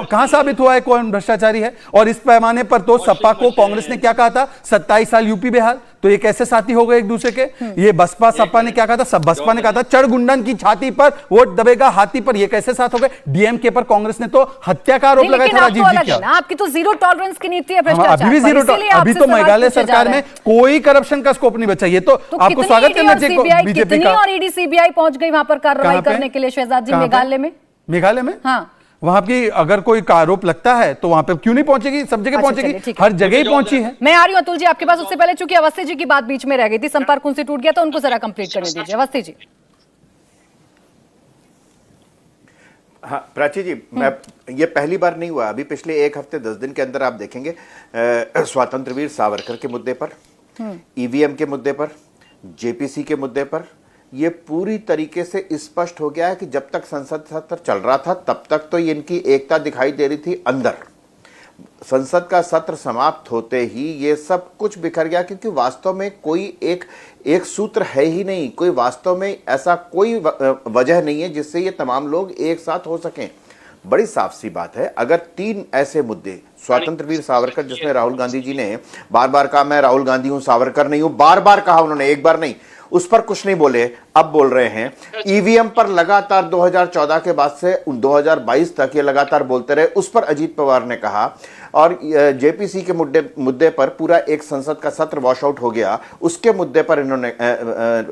Speaker 4: कहां साबित हुआ है कौन भ्रष्टाचारी है? और इस पैमाने पर तो सपा को कांग्रेस ने क्या कहा था, 27 साल यूपी बिहार, तो ये कैसे साथी हो गए एक दूसरे के? ये बसपा सपा ने क्या कहा था? सब बसपा ने कहा था चढ़ गुंडन की छाती पर वोट दबेगा हाथी पर, ये कैसे साथ हो गए? डीएमके पर कांग्रेस ने तो हत्या का आरोप लगाया था राजीव जी क्या?
Speaker 1: आपकी तो जीरो टॉलरेंस की नीति है भ्रष्टाचार।
Speaker 4: अभी भी जीरो टॉलरेंस। अभी तो मेघालय सरकार में कोई करप्शन का स्कोप नहीं बचा। ये तो आपको स्वागत करना चाहिए बीजेपी का।
Speaker 1: और ईडी सीबीआई पहुंच गई वहां पर कार्रवाई करने के लिए शहजाद जी मेघालय में। हाँ,
Speaker 4: वहां की अगर कोई आरोप लगता है तो वहां पे क्यों नहीं पहुंचेगी? सब जगह पहुंचेगी, हर जगह ही पहुंची है।
Speaker 1: मैं आ रही हूं अतुल जी आपके पास। उससे पहले चूंकि अवस्थी जी की बात बीच में रह गई थी, संपर्क उनसे टूट गया, तो उनको जरा कंप्लीट करने दीजिए। अवस्थी जी।
Speaker 8: हाँ प्राची जी, मैं ये पहली बार नहीं हुआ। अभी पिछले 1 हफ्ते 10 दिन के अंदर आप देखेंगे स्वतंत्र वीर सावरकर के मुद्दे पर, ईवीएम के मुद्दे पर, जेपीसी के मुद्दे पर, ये पूरी तरीके से स्पष्ट हो गया है कि जब तक संसद सत्र चल रहा था तब तक तो इनकी एकता दिखाई दे रही थी अंदर, संसद का सत्र समाप्त होते ही ये सब कुछ बिखर गया, क्योंकि वास्तव में कोई एक सूत्र है ही नहीं, कोई वास्तव में ऐसा कोई वजह नहीं है जिससे ये तमाम लोग एक साथ हो सकें। बड़ी साफ सी बात है, अगर 3 ऐसे मुद्दे, स्वतंत्र वीर सावरकर जिसमें राहुल गांधी जी ने बार बार कहा मैं राहुल गांधी हूं, सावरकर नहीं हूं, बार बार कहा उन्होंने, एक बार नहीं, उस पर कुछ नहीं बोले, अब बोल रहे हैं। ईवीएम पर लगातार 2014 के बाद से 2022 तक ये लगातार बोलते रहे, उस पर अजीत पवार ने कहा, और जेपीसी के मुद्दे पर पूरा एक संसद का सत्र वॉश आउट हो गया, उसके मुद्दे पर इन्होंने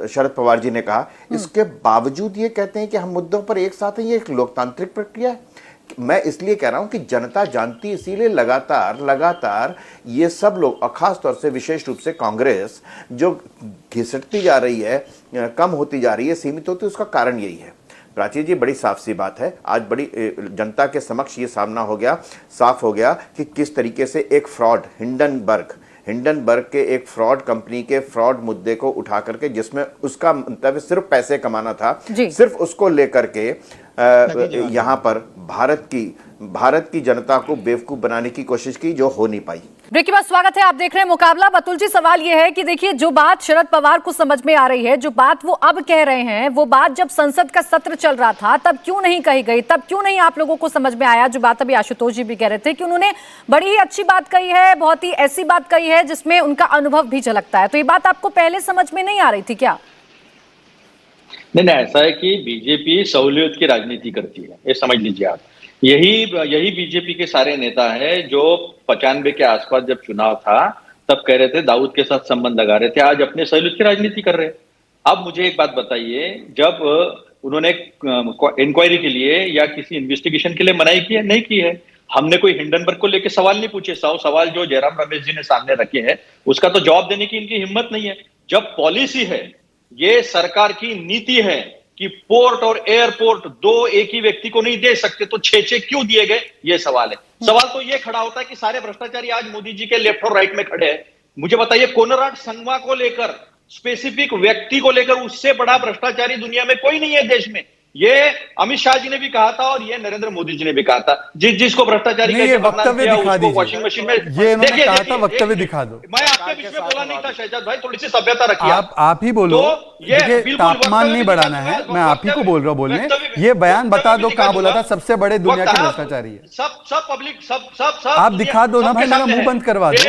Speaker 8: शरद पवार जी ने कहा। इसके बावजूद ये कहते हैं कि हम मुद्दों पर एक साथ हैं, ये एक लोकतांत्रिक प्रक्रिया है। मैं इसलिए कह रहा हूं कि जनता जानती, इसीलिए लगातार ये सब लोग, और खास तौर से विशेष रूप से कांग्रेस जो घिसटती जा रही है, कम होती जा रही है, सीमित होती है, उसका कारण यही है। प्राची जी, बड़ी साफ सी बात है, आज बड़ी जनता के समक्ष ये सामना हो गया, साफ हो गया कि किस तरीके से एक फ्रॉड, हिंडनबर्ग के एक फ्रॉड कंपनी के फ्रॉड मुद्दे को उठा करके, जिसमें उसका मतलब सिर्फ पैसे कमाना था, सिर्फ उसको लेकर के यहाँ पर भारत की जनता को बेवकूफ बनाने की कोशिश की, जो हो नहीं पाई।
Speaker 1: ब्रेक के बाद स्वागत है, आप देख रहे हैं मुकाबला। बतुल जी, सवाल यह है कि देखिए, जो बात शरद पवार को समझ में आ रही है, जो बात वो अब कह रहे हैं, वो बात जब संसद का सत्र चल रहा था तब क्यों नहीं कही गई, तब क्यों नहीं आप लोगों को समझ में आया? जो बात अभी आशुतोष जी भी कह रहे थे कि उन्होंने बड़ी ही अच्छी बात कही है, बहुत ही ऐसी बात कही है जिसमें उनका अनुभव भी झलकता है, तो ये बात आपको पहले समझ में नहीं आ रही थी क्या?
Speaker 5: नहीं, ऐसा है कि बीजेपी सहूलियत की राजनीति करती है, ये समझ लीजिए आप। यही बीजेपी के सारे नेता हैं जो 95 के आसपास जब चुनाव था तब कह रहे थे दाऊद के साथ संबंध लगा रहे थे, आज अपने सहूलियत की राजनीति कर रहे हैं। अब मुझे एक बात बताइए, जब उन्होंने इंक्वायरी के लिए या किसी इन्वेस्टिगेशन के लिए मनाही की है? नहीं की है। हमने कोई हिंडनबर्ग को लेकर सवाल नहीं पूछे, 100 सवाल जो जयराम रमेश जी ने सामने रखे हैं उसका तो जवाब देने की इनकी हिम्मत नहीं है। जब पॉलिसी है, ये सरकार की नीति है कि पोर्ट और एयरपोर्ट 2 एक ही व्यक्ति को नहीं दे सकते, तो 6 क्यों दिए गए, ये सवाल है। सवाल तो ये खड़ा होता है कि सारे भ्रष्टाचारी आज मोदी जी के लेफ्ट और राइट में खड़े हैं। मुझे बताइए, कोनराड संगमा को लेकर, स्पेसिफिक व्यक्ति को लेकर उससे बड़ा भ्रष्टाचारी दुनिया में कोई नहीं है देश में। ये अमित शाह जी ने भी कहा था और ये नरेंद्र मोदी जी ने भी कहा था। जिसको भ्रष्टाचारी
Speaker 4: ये वक्तव्य दिखा दीजिए,
Speaker 5: वॉशिंग मशीन में,
Speaker 4: ये उन्होंने कहा था, वक्तव्य दिखा दो।
Speaker 5: मैं आपके बीच में बोला नहीं था शहजाद भाई, थोड़ी सी सभ्यता रखिए।
Speaker 4: आप ही बोलो, देखिए तापमान नहीं बढ़ाना है, मैं आप ही को बोल रहा हूँ बोलने। ये बयान बता दो, कहाँ बोला था सबसे बड़े दुनिया के भ्रष्टाचारी है?
Speaker 5: सब पब्लिक, सब
Speaker 4: आप दिखा दो ना भाई, मेरा मुंह बंद करवा दो।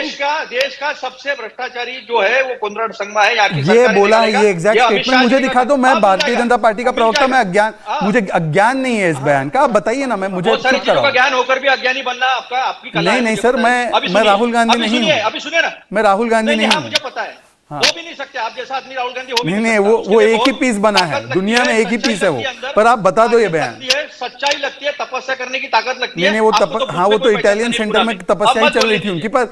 Speaker 5: देश का सबसे भ्रष्टाचारी जो है वो कोनराड संगमा है।
Speaker 4: ये बोला है, ये एग्जैक्ट स्टेटमेंट मुझे दिखा दो। मैं भारतीय जनता पार्टी का प्रवक्ता, मैं मुझे ज्ञान नहीं है इस बयान का, आप बताइए ना, मैं मुझे
Speaker 5: ज्ञान होकर भी अज्ञानी बनना आपकी कला है।
Speaker 4: नहीं सर, मैं राहुल गांधी नहीं हूँ।
Speaker 5: अभी सुनिए ना,
Speaker 4: मैं राहुल गांधी नहीं हूँ,
Speaker 5: मुझे पता है। हो भी नहीं सकते आप जैसा आदमी राहुल गांधी, हो भी
Speaker 4: नहीं, वो एक ही पीस बना है दुनिया में, एक ही पीस है वो। पर आप बता दो ये बयान।
Speaker 5: सच्चाई लगती है, तपस्या करने की ताकत लगती है।
Speaker 4: नहीं, वो तो इटालियन सेंटर में तपस्या ही चल रही थी उनकी। पर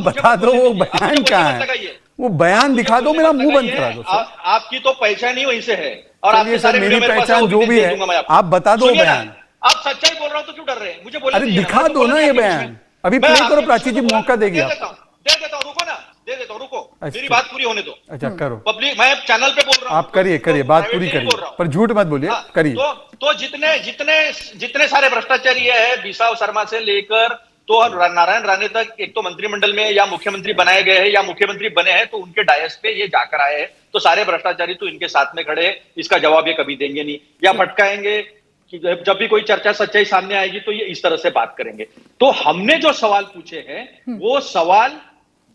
Speaker 4: बता दो वो बयान कहाँ है, वो बयान दिखा दो, मेरा मुंह बंद करा दो।
Speaker 5: आपकी तो पहचान ही वहीं से है, और आपके
Speaker 4: सर मेरी पहचान जो भी है, आप बता दो बयान।
Speaker 5: आप सच्चाई बोल रहा हूं तो क्यों डर रहे हैं? मुझे बोलने
Speaker 4: अरे दिखा दो ना ये बयान, अभी प्ले करो, प्राची जी मौका देगी आप।
Speaker 5: दे देता हूं, रुको ना, दे देता हूं, रुको, मेरी बात पूरी होने दो।
Speaker 4: अच्छा करो,
Speaker 5: पब्लिक, मैं चैनल पे बोल रहा हूं,
Speaker 4: आप करिए बात पूरी करिए, पर झूठ मत बोलिए, करिए।
Speaker 5: तो जितने सारे भ्रष्टाचारी है, बिसाव शर्मा से लेकर तो नारायण राणे तक, एक तो मंत्रिमंडल में या मुख्यमंत्री बनाए गए हैं या मुख्यमंत्री बने हैं, तो उनके डायस पे ये जाकर आए हैं, तो सारे भ्रष्टाचारी तो इनके साथ में खड़े हैं। इसका जवाब ये कभी देंगे नहीं, या भटकाएंगे कि जब भी कोई चर्चा सच्चाई सामने आएगी तो ये इस तरह से बात करेंगे। तो हमने जो सवाल पूछे हैं वो सवाल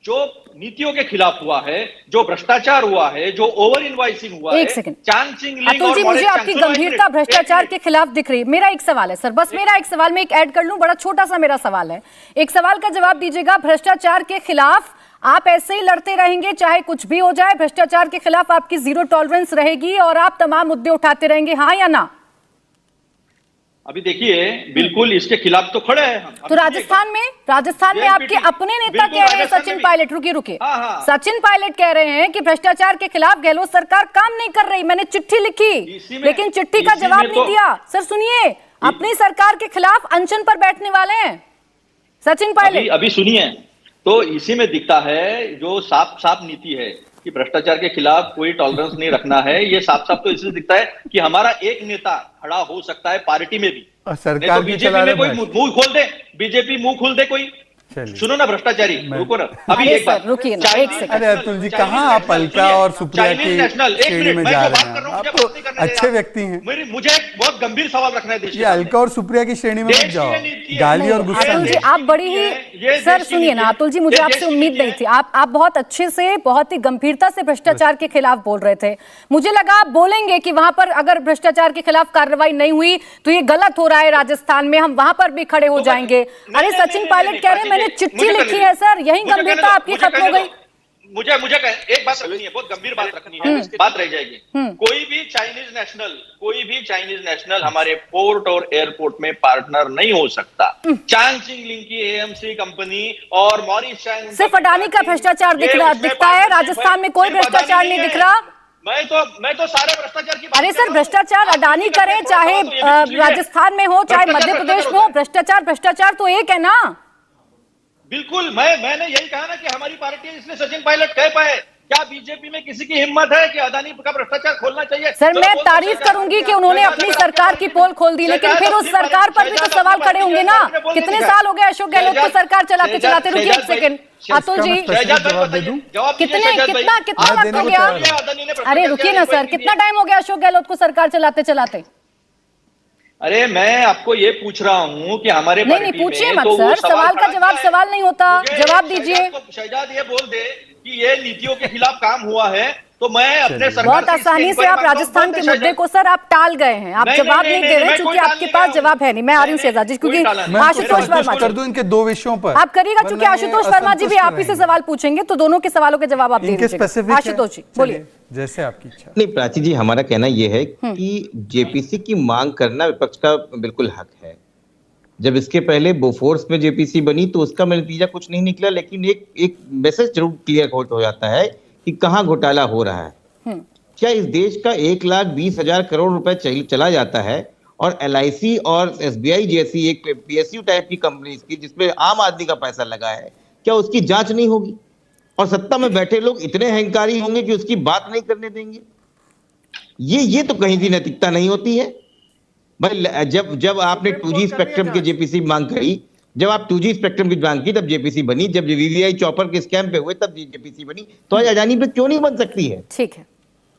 Speaker 5: जो नीतियों के खिलाफ हुआ है, जो भ्रष्टाचार हुआ है, जो ओवर इनवॉइसिंग हुआ है, चांसिंग,
Speaker 1: अतुल जी, मुझे आपकी गंभीरता भ्रष्टाचार के खिलाफ दिख रही है। मेरा एक सवाल है सर, बस मेरा एक सवाल, मैं एक ऐड कर लूं, बड़ा छोटा सा मेरा सवाल है, एक सवाल का जवाब दीजिएगा। भ्रष्टाचार के खिलाफ आप ऐसे ही लड़ते रहेंगे चाहे कुछ भी हो जाए? भ्रष्टाचार के खिलाफ आपकी 0 टॉलरेंस रहेगी और आप तमाम मुद्दे उठाते रहेंगे, हाँ या ना?
Speaker 5: अभी देखिए, बिल्कुल इसके खिलाफ तो खड़े हैं हम।
Speaker 1: तो राजस्थान में आपके अपने नेता कह रहे हैं, सचिन पायलट, रुकिए, सचिन पायलट कह रहे हैं कि भ्रष्टाचार के खिलाफ गहलोत सरकार काम नहीं कर रही। मैंने चिट्ठी लिखी लेकिन चिट्ठी का जवाब नहीं दिया। सर सुनिए, अपनी सरकार के खिलाफ अनशन पर बैठने वाले हैं सचिन पायलट।
Speaker 5: अभी सुनिए, तो इसी में दिखता है जो साफ नीति है कि भ्रष्टाचार के खिलाफ कोई टॉलरेंस नहीं रखना है। ये साफ साफ तो इससे दिखता है कि हमारा एक नेता खड़ा हो सकता है पार्टी में भी,
Speaker 4: सरकार
Speaker 5: तो बीजेपी में कोई मुंह खोल दे, बीजेपी मुंह खोल दे कोई। सुनो ना भ्रष्टाचारी, रुको ना अभी एक बार,
Speaker 1: रुकिए ना एक सेकंड।
Speaker 4: अरे अतुल जी, कहाँ आप अलका और सुप्रिया की श्रेणी में जा रहे हैं? आप तो अच्छे व्यक्ति हैं।
Speaker 5: मुझे एक बहुत गंभीर सवाल रखना है देश।
Speaker 4: ये अलका और सुप्रिया की श्रेणी में मत जाओ, गाली और गुस्सा
Speaker 1: अतुल जी आप बड़ी ही, सर सुनिए ना अतुल जी, मुझे आपसे उम्मीद नहीं थी। आप बहुत अच्छे से, बहुत ही गंभीरता से भ्रष्टाचार के खिलाफ बोल रहे थे। मुझे लगा आप बोलेंगे कि वहां पर अगर भ्रष्टाचार के खिलाफ कार्रवाई नहीं हुई तो ये गलत हो रहा है राजस्थान में, हम वहां पर भी खड़े हो जाएंगे। अरे सचिन पायलट कह रहे हैं मैंने चिट्ठी लिखी है सर, यही गंभीरता आपकी खत्म हो गई।
Speaker 5: मुझे एक बात रखनी है, बहुत गंभीर बात रखनी है, बात रह जाएगी। कोई भी चाइनीज नेशनल हमारे पोर्ट और एयरपोर्ट में पार्टनर नहीं हो सकता। चांगचिंग लिंक की एएमसी कंपनी और मॉरिस चांग,
Speaker 1: सिर्फ अडानी का भ्रष्टाचार दिखता है, राजस्थान में कोई भ्रष्टाचार नहीं दिख रहा।
Speaker 5: मैं तो सारे भ्रष्टाचार की बात।
Speaker 1: अरे सर भ्रष्टाचार अडानी करे, चाहे राजस्थान में हो चाहे मध्य प्रदेश में हो, भ्रष्टाचार तो एक है ना।
Speaker 5: बिल्कुल, मैंने यही कहा ना कि हमारी पार्टी है, इसलिए सचिन पायलट कह पाए। क्या बीजेपी में किसी की हिम्मत है कि अडानी का भ्रष्टाचार खोलना चाहिए?
Speaker 1: सर मैं तारीफ करूंगी कि उन्होंने अपनी सरकार की पोल खोल दी, लेकिन फिर उस सरकार पर भी तो सवाल खड़े होंगे ना। कितने साल हो गए अशोक गहलोत को सरकार चलाते? रुकिए एक सेकंड अतुल जी, कितना वक्त हो गया? अरे रुकिए ना सर, कितना टाइम हो गया अशोक गहलोत को सरकार चलाते?
Speaker 5: अरे मैं आपको ये पूछ रहा हूँ कि हमारे
Speaker 1: नहीं पूछिए मत सर, सवाल का जवाब सवाल नहीं होता, जवाब दीजिए।
Speaker 5: शहजाद ये बोल दे कि ये नीतियों के खिलाफ काम हुआ है तो मैं अपने सरकार
Speaker 1: बहुत आसानी से आप राजस्थान के मुद्दे को सर आप टाल गए हैं, आप जवाब नहीं दे रहे क्योंकि आपके पास जवाब है नहीं। मैं आ रही हूँ शहजाद जी, क्योंकि आशुतोष वर्मा
Speaker 4: कर दूं इनके दो विषयों पर
Speaker 1: आप करिएगा, क्योंकि आशुतोष वर्मा जी भी आप ही से सवाल पूछेंगे तो दोनों के सवालों के जवाब आप दे दीजिए। आशुतोष जी बोलिए।
Speaker 4: जैसे आपकी इच्छा।
Speaker 7: नहीं प्राची जी, हमारा कहना यह है कि जेपीसी की मांग करना विपक्ष का बिल्कुल हक है। जब इसके पहले बोफोर्स में जेपीसी बनी तो उसका नतीजा कुछ नहीं निकला, लेकिन एक मैसेज जरूर क्लियर हो जाता है कि कहाँ घोटाला हो रहा है। क्या इस देश का 1,20,000 करोड़ रुपए चला जाता है और LIC और SBI जैसी एक PSU टाइप की कंपनी की जिसमें आम आदमी का पैसा लगा है, क्या उसकी जांच नहीं होगी? और सत्ता में बैठे लोग इतने अहंकारी होंगे कि उसकी बात नहीं करने देंगे? ये तो कहीं भी नैतिकता नहीं होती है भाई। जब आपने 2G स्पेक्ट्रम के जेपीसी मांग करी, जब आप 2G स्पेक्ट्रम की मांग की तब जेपीसी बनी, जब VVI चॉपर के स्कैम पे हुए तब जेपीसी बनी, तो आज अडानी पे क्यों नहीं बन सकती है?
Speaker 1: ठीक है,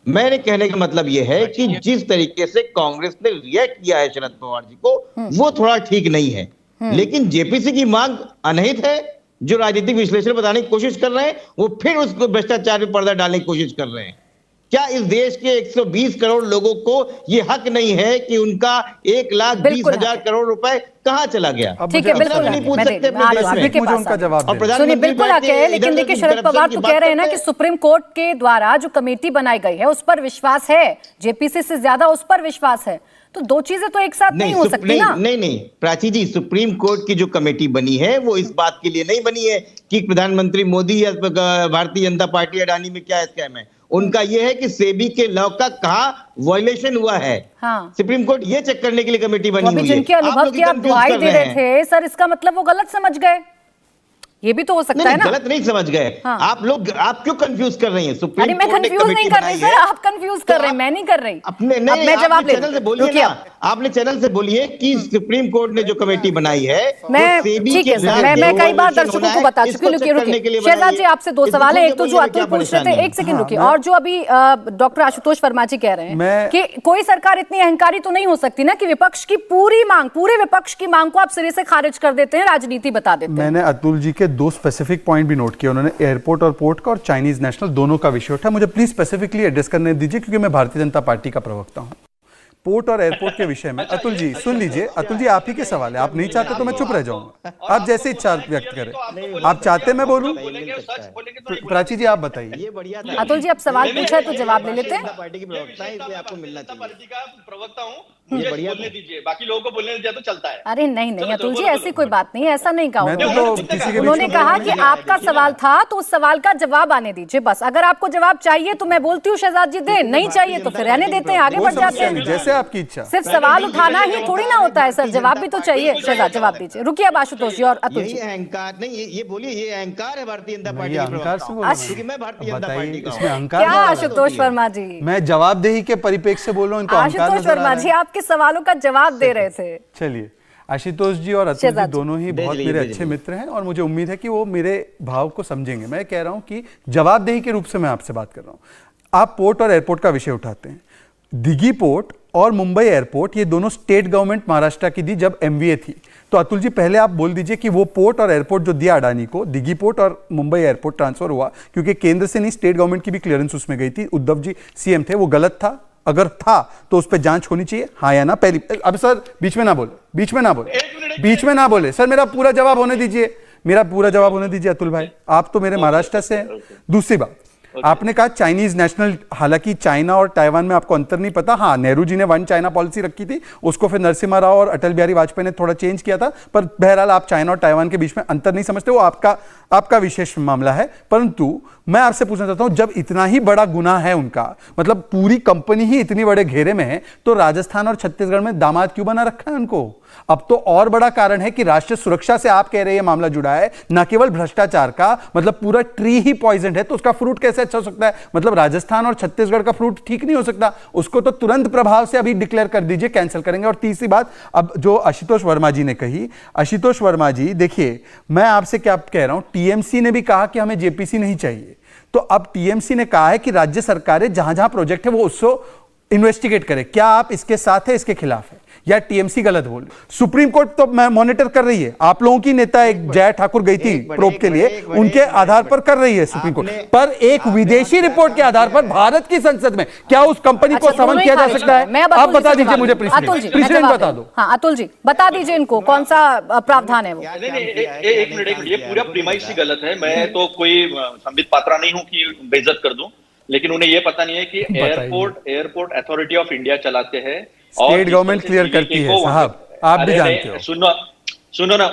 Speaker 7: मैंने कहने का मतलब यह है कि जिस तरीके से कांग्रेस ने रिएक्ट किया है शरद पवार जी को, वो थोड़ा ठीक नहीं है। लेकिन जेपीसी की मांग अनहित है। जो राजनीतिक विश्लेषण बताने की कोशिश कर रहे हैं वो फिर उसको भ्रष्टाचार में पर्दा डालने की कोशिश कर रहे हैं। क्या इस देश के 120 करोड़ लोगों को ये हक नहीं है कि उनका 1,20,000 करोड़ रुपए कहाँ चला गया?
Speaker 1: ठीक है, बिल्कुल नहीं पूछ सकते
Speaker 4: मुझे उनका जवाब
Speaker 1: सुनिए, बिल्कुल हक है। लेकिन देखिए शरद पवार तो कह रहे हैं ना कि सुप्रीम कोर्ट के द्वारा जो कमेटी बनाई गई है उस पर विश्वास है, जेपीसी से ज्यादा उस पर विश्वास है। तो दो चीजें तो एक साथ नहीं हो सकती ना।
Speaker 7: नहीं प्राची जी, सुप्रीम कोर्ट की जो कमेटी बनी है वो इस बात के लिए नहीं बनी है कि प्रधानमंत्री मोदी या भारतीय जनता पार्टी अडानी में क्या स्कैम है। उनका यह है कि सेबी के लॉ का कहाँ वायलेशन हुआ है। हाँ। सुप्रीम कोर्ट ये चेक करने के लिए कमेटी बनी हुई है।
Speaker 1: जिनके अनुभव की आप दुहाई दे रहे थे सर, इसका मतलब वो गलत समझ गए, ये भी तो हो सकता है ना।
Speaker 7: गलत नहीं समझ गए। हाँ। आप क्यों कंफ्यूज कर रही हैं? सुप्रीम कोर्ट
Speaker 1: मैं कंफ्यूज नहीं कर रही सर, आप कंफ्यूज कर रहे हैं, मैं नहीं कर रही। मैं जवाब
Speaker 7: चैनल से बोलिए ना, आपने चैनल से बोलिए कि सुप्रीम कोर्ट ने जो कमेटी बनाई है,
Speaker 1: मैं ठीक है सर, मैं कई बार दर्शकों को बता चुकी हूँ। रुकिए शहजाद जी, आपसे दो सवाल है। एक तो जो अतुल पूछ रहे थे, एक सेकंड रुकिए, और जो अभी डॉक्टर आशुतोष वर्मा जी कह रहे हैं कि कोई सरकार इतनी अहंकारी तो नहीं हो सकती ना कि विपक्ष की पूरी मांग, पूरे विपक्ष की मांग को आप सिरे से खारिज कर देते हैं, राजनीति बता देते हैं।
Speaker 4: मैंने अतुल जी के दो स्पेसिफिक पॉइंट भी नोट किया। उन्होंने एयरपोर्ट और पोर्ट का और चाइनीज नेशनल दोनों का विषय उठा। मुझे प्लीज स्पेसिफिकली एड्रेस करने दीजिए क्योंकि मैं भारतीय जनता पार्टी का प्रवक्ता हूं। पोर्ट और एयरपोर्ट के विषय में अतुल जी सुन लीजिए। अतुल जी, आप ही के सवाल है, आप नहीं चाहते तो मैं चुप रह जाऊंगा, आप जैसे इच्छा व्यक्त करें। आप चाहते मैं बोलूं? प्राची जी आप बताइए।
Speaker 1: अतुल जी आप सवाल पूछा है तो जवाब ले लेते हैं।
Speaker 5: पार्टी की प्रवक्ता है, इसलिए आपको मिलना चाहिए। पार्टी का प्रवक्ता हूं मुझे बोलने दीजिए, बाकी लोगों को बोलने दिया तो चलता है।
Speaker 1: अरे नहीं नहीं
Speaker 5: चलो,
Speaker 1: अतुल जी,
Speaker 5: बोलो,
Speaker 1: ऐसी कोई बात नहीं है, ऐसा नहीं कहा
Speaker 4: मैं
Speaker 1: उन्होंने।
Speaker 4: तो किसी के बीच
Speaker 1: उन्होंने
Speaker 4: में
Speaker 1: कहा
Speaker 4: बोलने
Speaker 1: कि
Speaker 4: नहीं
Speaker 1: आपका सवाल था तो उस सवाल का जवाब आने दीजिए बस। अगर आपको जवाब चाहिए तो मैं बोलती हूँ शहजाद जी दें, नहीं चाहिए तो फिर रहने देते हैं, आगे
Speaker 4: कोई
Speaker 1: बढ़ जाते
Speaker 4: समस्या नहीं,
Speaker 1: हैं।
Speaker 4: जैसे आपकी इच्छा।
Speaker 1: सिर्फ सवाल उठाना ही थोड़ी ना होता है सर, जवाब भी तो चाहिए। शहजाद जवाब दीजिए। रुकिए अब आशुतोष जी और अतुल
Speaker 7: यही
Speaker 1: जी।
Speaker 7: अहंकार नहीं, ये बोलिए, ये अहंकार है भारतीय जनता
Speaker 4: मैं
Speaker 7: पार्टी
Speaker 4: ये
Speaker 7: के
Speaker 4: अहंकार से
Speaker 7: प्रवक्ताओं
Speaker 4: बोल
Speaker 7: का।
Speaker 4: रहा हूं।
Speaker 7: क्योंकि मैं भारतीय जनता
Speaker 4: बताइए
Speaker 7: पार्टी का
Speaker 4: इसमें
Speaker 7: हूं।
Speaker 4: अहंकार
Speaker 1: क्या
Speaker 4: कहाँ आ रहा है?
Speaker 1: आशुतोष वर्मा जी?
Speaker 4: मैं जवाबदेही के परिप्रेक्ष्य से बोल रहा हूँ, इनको अहंकार
Speaker 1: आशुतोष
Speaker 4: नजर आ
Speaker 1: वर्मा
Speaker 4: रहा
Speaker 1: जी
Speaker 4: है।
Speaker 1: आपके सवालों का जवाब दे रहे थे।
Speaker 4: चलिए, आशुतोष जी और अतुल जी
Speaker 1: शहजाद जी।
Speaker 4: दोनों ही बहुत
Speaker 7: भेज
Speaker 4: मेरे
Speaker 7: लीजिए।
Speaker 4: अच्छे मित्र हैं और मुझे उम्मीद है कि वो मेरे भाव को समझेंगे। मैं कह रहा हूं कि जवाबदेही के रूप से मैं आपसे बात कर रहा हूं। आप पोर्ट और एयरपोर्ट का विषय उठाते हैं। दिघी पोर्ट और मुंबई एयरपोर्ट, ये दोनों स्टेट गवर्नमेंट महाराष्ट्र की दी जब एमवीए थी। तो अतुल जी पहले आप बोल दीजिए कि वो पोर्ट और एयरपोर्ट जो दिया अडानी को, दिघी पोर्ट और मुंबई एयरपोर्ट ट्रांसफर हुआ क्योंकि केंद्र से नहीं, स्टेट गवर्नमेंट की भी क्लियरेंस उसमें गई थी, उद्धव जी सीएम थे, वो गलत था? अगर था तो उस पर जांच होनी चाहिए, हाँ या ना? पहली, अब सर बीच में ना बोले, बीच में ना बोले सर, मेरा पूरा जवाब होने दीजिए, मेरा पूरा जवाब होने दीजिए अतुल भाई, आप तो मेरे महाराष्ट्र से हैं। दूसरी बात, आपने कहा चाइनीज नेशनल, हालांकि चाइना और ताइवान में आपको अंतर नहीं पता। हाँ, नेहरू जी ने वन चाइना पॉलिसी रखी थी, उसको फिर नरसिम्हा राव और अटल बिहारी वाजपेयी ने थोड़ा चेंज किया था, पर बहरहाल आप चाइना और ताइवान के बीच में अंतर नहीं समझते, वो आपका विशेष मामला है। परंतु मैं आपसे पूछना चाहता हूं, जब इतना ही बड़ा गुनाह है उनका, मतलब पूरी कंपनी ही इतनी बड़े घेरे में है, तो राजस्थान और छत्तीसगढ़ में दामाद क्यों बना रखा है उनको? अब तो और बड़ा कारण है कि राष्ट्रीय सुरक्षा से आप कह रहे हैं मामला जुड़ा है, ना केवल भ्रष्टाचार का, मतलब पूरा ट्री ही पॉइजन है, तो उसका फ्रूट कैसे अच्छा हो सकता है? मतलब राजस्थान और छत्तीसगढ़ का फ्रूट ठीक नहीं हो सकता, उसको तो तुरंत प्रभाव से अभी डिक्लेयर कर दीजिए, कैंसिल करेंगे। और तीसरी बात, अब जो आशुतोष वर्मा जी ने कही, आशुतोष वर्मा जी देखिए, मैं आपसे क्या कह रहा हूं, टीएमसी ने भी कहा कि हमें जेपीसी नहीं चाहिए, तो अब टीएमसी ने कहा है कि राज्य सरकारें जहां जहां प्रोजेक्ट है वो उसको इन्वेस्टिगेट करें। क्या आप इसके साथ है, इसके खिलाफ है, या टीएमसी गलत बोल? सुप्रीम कोर्ट तो मैं मॉनिटर कर रही है, आप लोगों की नेता एक जया ठाकुर गई थी प्रोब के लिए, उनके आधार पर कर रही है सुप्रीम कोर्ट, पर एक विदेशी रिपोर्ट के आधार पर भारत की संसद में क्या उस कंपनी को समन किया जा सकता है? आप बता दीजिए मुझे, प्रेसिडेंट बता दो।
Speaker 1: हाँ अतुल जी बता दीजिए इनको कौन सा प्रावधान है वो।
Speaker 5: एक मिनट, ये पूरा प्रीमाइस ही गलत है। मैं तो कोई संबित पात्रा नहीं हूं कि बेइज्जत कर दूं, लेकिन उन्हें यह पता नहीं है कि एयरपोर्ट अथॉरिटी ऑफ इंडिया चलाते हैं,
Speaker 4: स्टेट गवर्नमेंट क्लियर करती है साहब, आप भी जानते हो।
Speaker 5: सुनो ना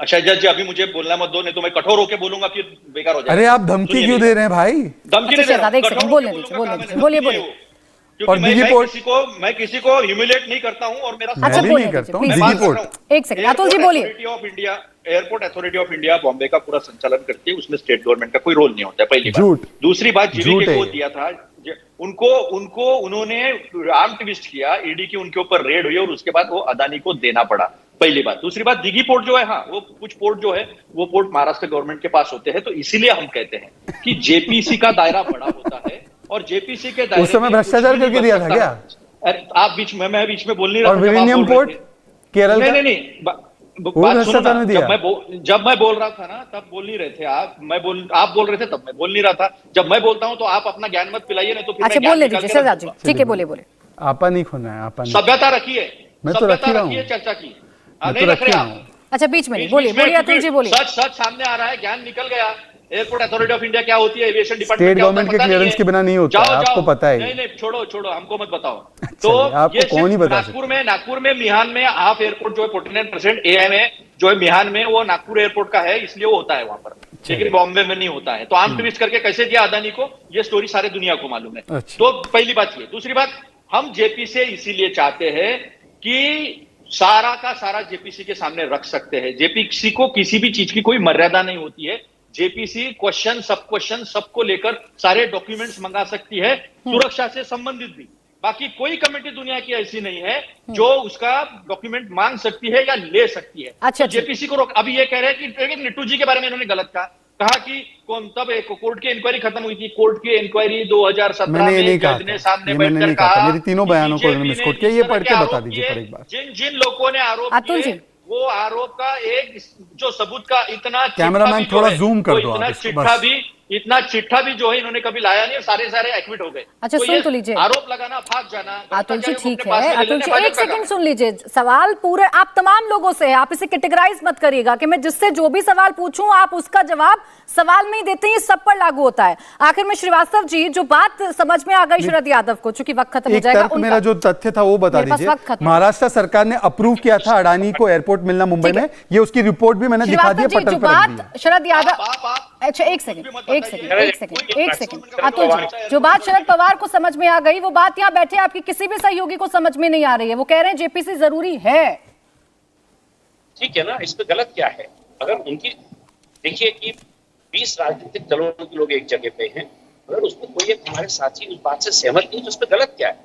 Speaker 5: शहजाद जी, अभी मुझे बोलना मत दो, नहीं तो मैं कठोर होकर बोलूंगा, फिर बेकार हो जाएगा।
Speaker 4: अरे आप धमकी क्यों दे रहे हैं भाई?
Speaker 5: धमकी नहीं दे रहा,
Speaker 1: बोलने दीजिए, बोलिए।
Speaker 5: और मैं किसी को ह्यूमिलेट नहीं करता हूं, और मेरा
Speaker 1: अच्छा,
Speaker 4: नहीं करता हूं। दिघी पोर्ट,
Speaker 1: एक सेकंड अतुल जी बोलिए।
Speaker 5: Airport authority of India Bombay का पूरा संचालन करती है, उसमें स्टेट गवर्नमेंट का कोई रोल नहीं होता है, पहली बात। दूसरी बात, जीवीके को दिया था उन्होंने आर्म ट्विस्ट किया, ईडी की उनके ऊपर रेड हुई और उसके बाद वो अदानी को देना पड़ा, पहली बात। दूसरी बात, दिघी पोर्ट जो है, हाँ वो कुछ पोर्ट जो है वो पोर्ट महाराष्ट्र गवर्नमेंट के पास होते हैं, तो इसीलिए हम कहते हैं कि जेपीसी का दायरा बड़ा होता है, और जेपीसी के दायरे
Speaker 4: उस समय भ्रष्टाचार करके दिया था क्या?
Speaker 5: आप बीच में, मैं बीच में बोल नहीं रहा
Speaker 4: और विलिनियम पोर्ट केरल का
Speaker 5: नहीं बात सुनो ना, जब मैं बोल रहा था ना तब बोल नहीं रहे थे आप, आप बोल रहे थे तब मैं बोल नहीं रहा था। जब मैं बोलता हूं तो आप अपना ज्ञान मत पिलाइए, नहीं तो फिर
Speaker 1: अच्छा बोलने दीजिए शहजाद जी, ठीक है बोलिए।
Speaker 4: आपा नहीं खोना है, आपा
Speaker 5: सभ्यता रखिए,
Speaker 4: मैं तो रख रहा हूं,
Speaker 5: चर्चा की
Speaker 4: नहीं रख रहा हूं।
Speaker 1: अच्छा बीच में बोलिए अतुल जी बोलिए।
Speaker 5: सच सामने आ रहा है, ज्ञान निकल गया। एयरपोर्ट अथॉरिटी ऑफ इंडिया क्या होती है, एविएशन डिपार्टमेंट
Speaker 4: स्टेट गवर्नमेंट के क्लियरेंस के बिना नहीं होता, आपको पता है।
Speaker 5: नहीं छोड़ो हमको मत बताओ।
Speaker 4: तो आपको कौन ही बता सकता?
Speaker 5: नागपुर में मिहान में हाफ एयरपोर्ट जो है 49% एएमए जो है मिहान में, वो नागपुर एयरपोर्ट का है, इसलिए वो होता है वहां पर, लेकिन बॉम्बे में नहीं होता है। तो आर्म ट्विस्ट करके कैसे दिया अदानी को, ये स्टोरी सारे दुनिया को मालूम है। तो पहली बात ये। दूसरी बात, हम जेपी से इसीलिए चाहते हैं कि सारा का सारा जेपीसी के सामने रख सकते हैं। जेपीसी को किसी भी चीज की कोई मर्यादा नहीं होती है। जेपीसी क्वेश्चन सबको लेकर सारे डॉक्यूमेंट्स मंगा सकती है, सुरक्षा से संबंधित भी। बाकी कोई कमेटी दुनिया की ऐसी नहीं है जो उसका डॉक्यूमेंट मांग सकती है या ले सकती है।
Speaker 1: अच्छा,
Speaker 5: तो जेपीसी को रोक। अभी ये कह रहे हैं कि निट्टू जी के बारे में इन्होंने गलत कहा कि तब एक कोर्ट की इंक्वायरी खत्म हुई थी। कोर्ट की इंक्वायरी 2017 में जज ने सामने बैठकर कहा,
Speaker 4: मेरी तीनों बयानों को मिसकोट किया। ये पढ़ के बता दीजिए पर एक बार।
Speaker 5: जिन लोगों ने आरोप किए, वो आरोप का एक जो सबूत का इतना
Speaker 4: कैमरामैन थोड़ा जूम कर दो,
Speaker 5: इतना चिट्ठा भी इतना चिट्ठा भी जो है इन्होंने कभी लाया नहीं, सारे एक्विट हो गए।
Speaker 1: अच्छा, सुन तो लीजिए।
Speaker 5: आरोप लगाना, भाग जाना।
Speaker 1: अतुल जी ठीक
Speaker 5: अपने पास
Speaker 1: है,
Speaker 5: में ले
Speaker 1: अतुल
Speaker 5: लेना,
Speaker 1: जी
Speaker 5: भाजपा
Speaker 1: एक
Speaker 5: का
Speaker 1: सेकंड
Speaker 5: काम।
Speaker 1: सुन लीजिए। सवाल पूरे आप तमाम लोगों से है, आप इसे कैटेगराइज मत करिएगा कि मैं जिससे जो भी सवाल पूछूं आप उसका जवाब सवाल में ही देते हैं, ये सब पर लागू होता है। आखिर में श्रीवास्तव जी, जो बात समझ में आ गई शरद यादव को, चूंकि वक्त खत्म हो
Speaker 4: एक
Speaker 1: जाएगा,
Speaker 4: तर्क मेरा जो तथ्य था वो बता
Speaker 1: मेरे पास
Speaker 4: दीजिए।
Speaker 1: वक्त खत्म।
Speaker 4: महाराष्ट्र सरकार ने अप्रूव किया था अडानी को एयरपोर्ट मिलना मुंबई
Speaker 1: ठीक है।
Speaker 4: में, ये उसकी रिपोर्ट भी मैंने दिखा दी है,
Speaker 1: श्रीवास्तव जी,
Speaker 4: पटल
Speaker 1: जो
Speaker 4: पर रख दी है।
Speaker 1: बात शरद यादव,
Speaker 5: आप
Speaker 1: अच्छा एक सेकंड
Speaker 5: बताइए।
Speaker 1: अतुल जी, जो बात शरद पवार को समझ में आ गई, वो बात यहाँ बैठे आपके किसी भी सहयोगी को समझ में नहीं आ रही है। वो कह रहे हैं जेपीसी जरूरी है।
Speaker 6: ठीक है ना, इसमें गलत क्या है? अगर उनकी देखिए कि 20 राजनीतिक दलों के लोग एक जगह पे हैं, अगर उसमें कोई एक हमारे साथी उस बात से सहमत नहीं तो उसमें गलत क्या है?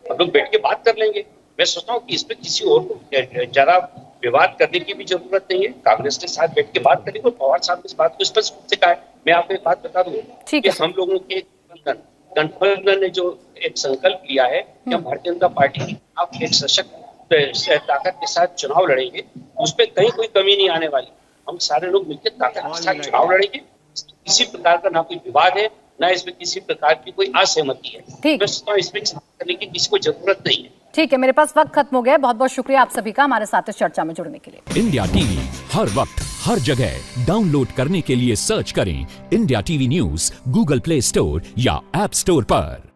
Speaker 6: हम लोग बैठ के बात कर लेंगे। मैं सोचता हूँ कि इसमें किसी और को जरा विवाद करने की भी जरूरत नहीं है। कांग्रेस के साथ बैठ के बात करेंगे और पवार साहब ने इस बात को स्पष्ट रूप से कहा है। मैं आपको एक बात बता दूं कि हम लोगों के गठबंधन ने जो एक संकल्प लिया है कि हम भारतीय जनता पार्टी की आप एक सशक्त ताकत के साथ चुनाव लड़ेंगे, उस पर कहीं कोई कमी नहीं आने वाली। हम सारे लोग मिलकर ताकत के साथ चुनाव लड़ेंगे। किसी प्रकार का ना कोई विवाद है, ना इसमें किसी प्रकार की कोई असहमति है। मैं सोचता हूँ इसमें करने की किसी को जरूरत नहीं है।
Speaker 1: ठीक है, मेरे पास वक्त खत्म हो गया। बहुत बहुत शुक्रिया आप सभी का हमारे साथ इस चर्चा में जुड़ने के लिए।
Speaker 9: इंडिया टीवी हर वक्त हर जगह डाउनलोड करने के लिए सर्च करें India TV news Google play store या ऐप स्टोर पर।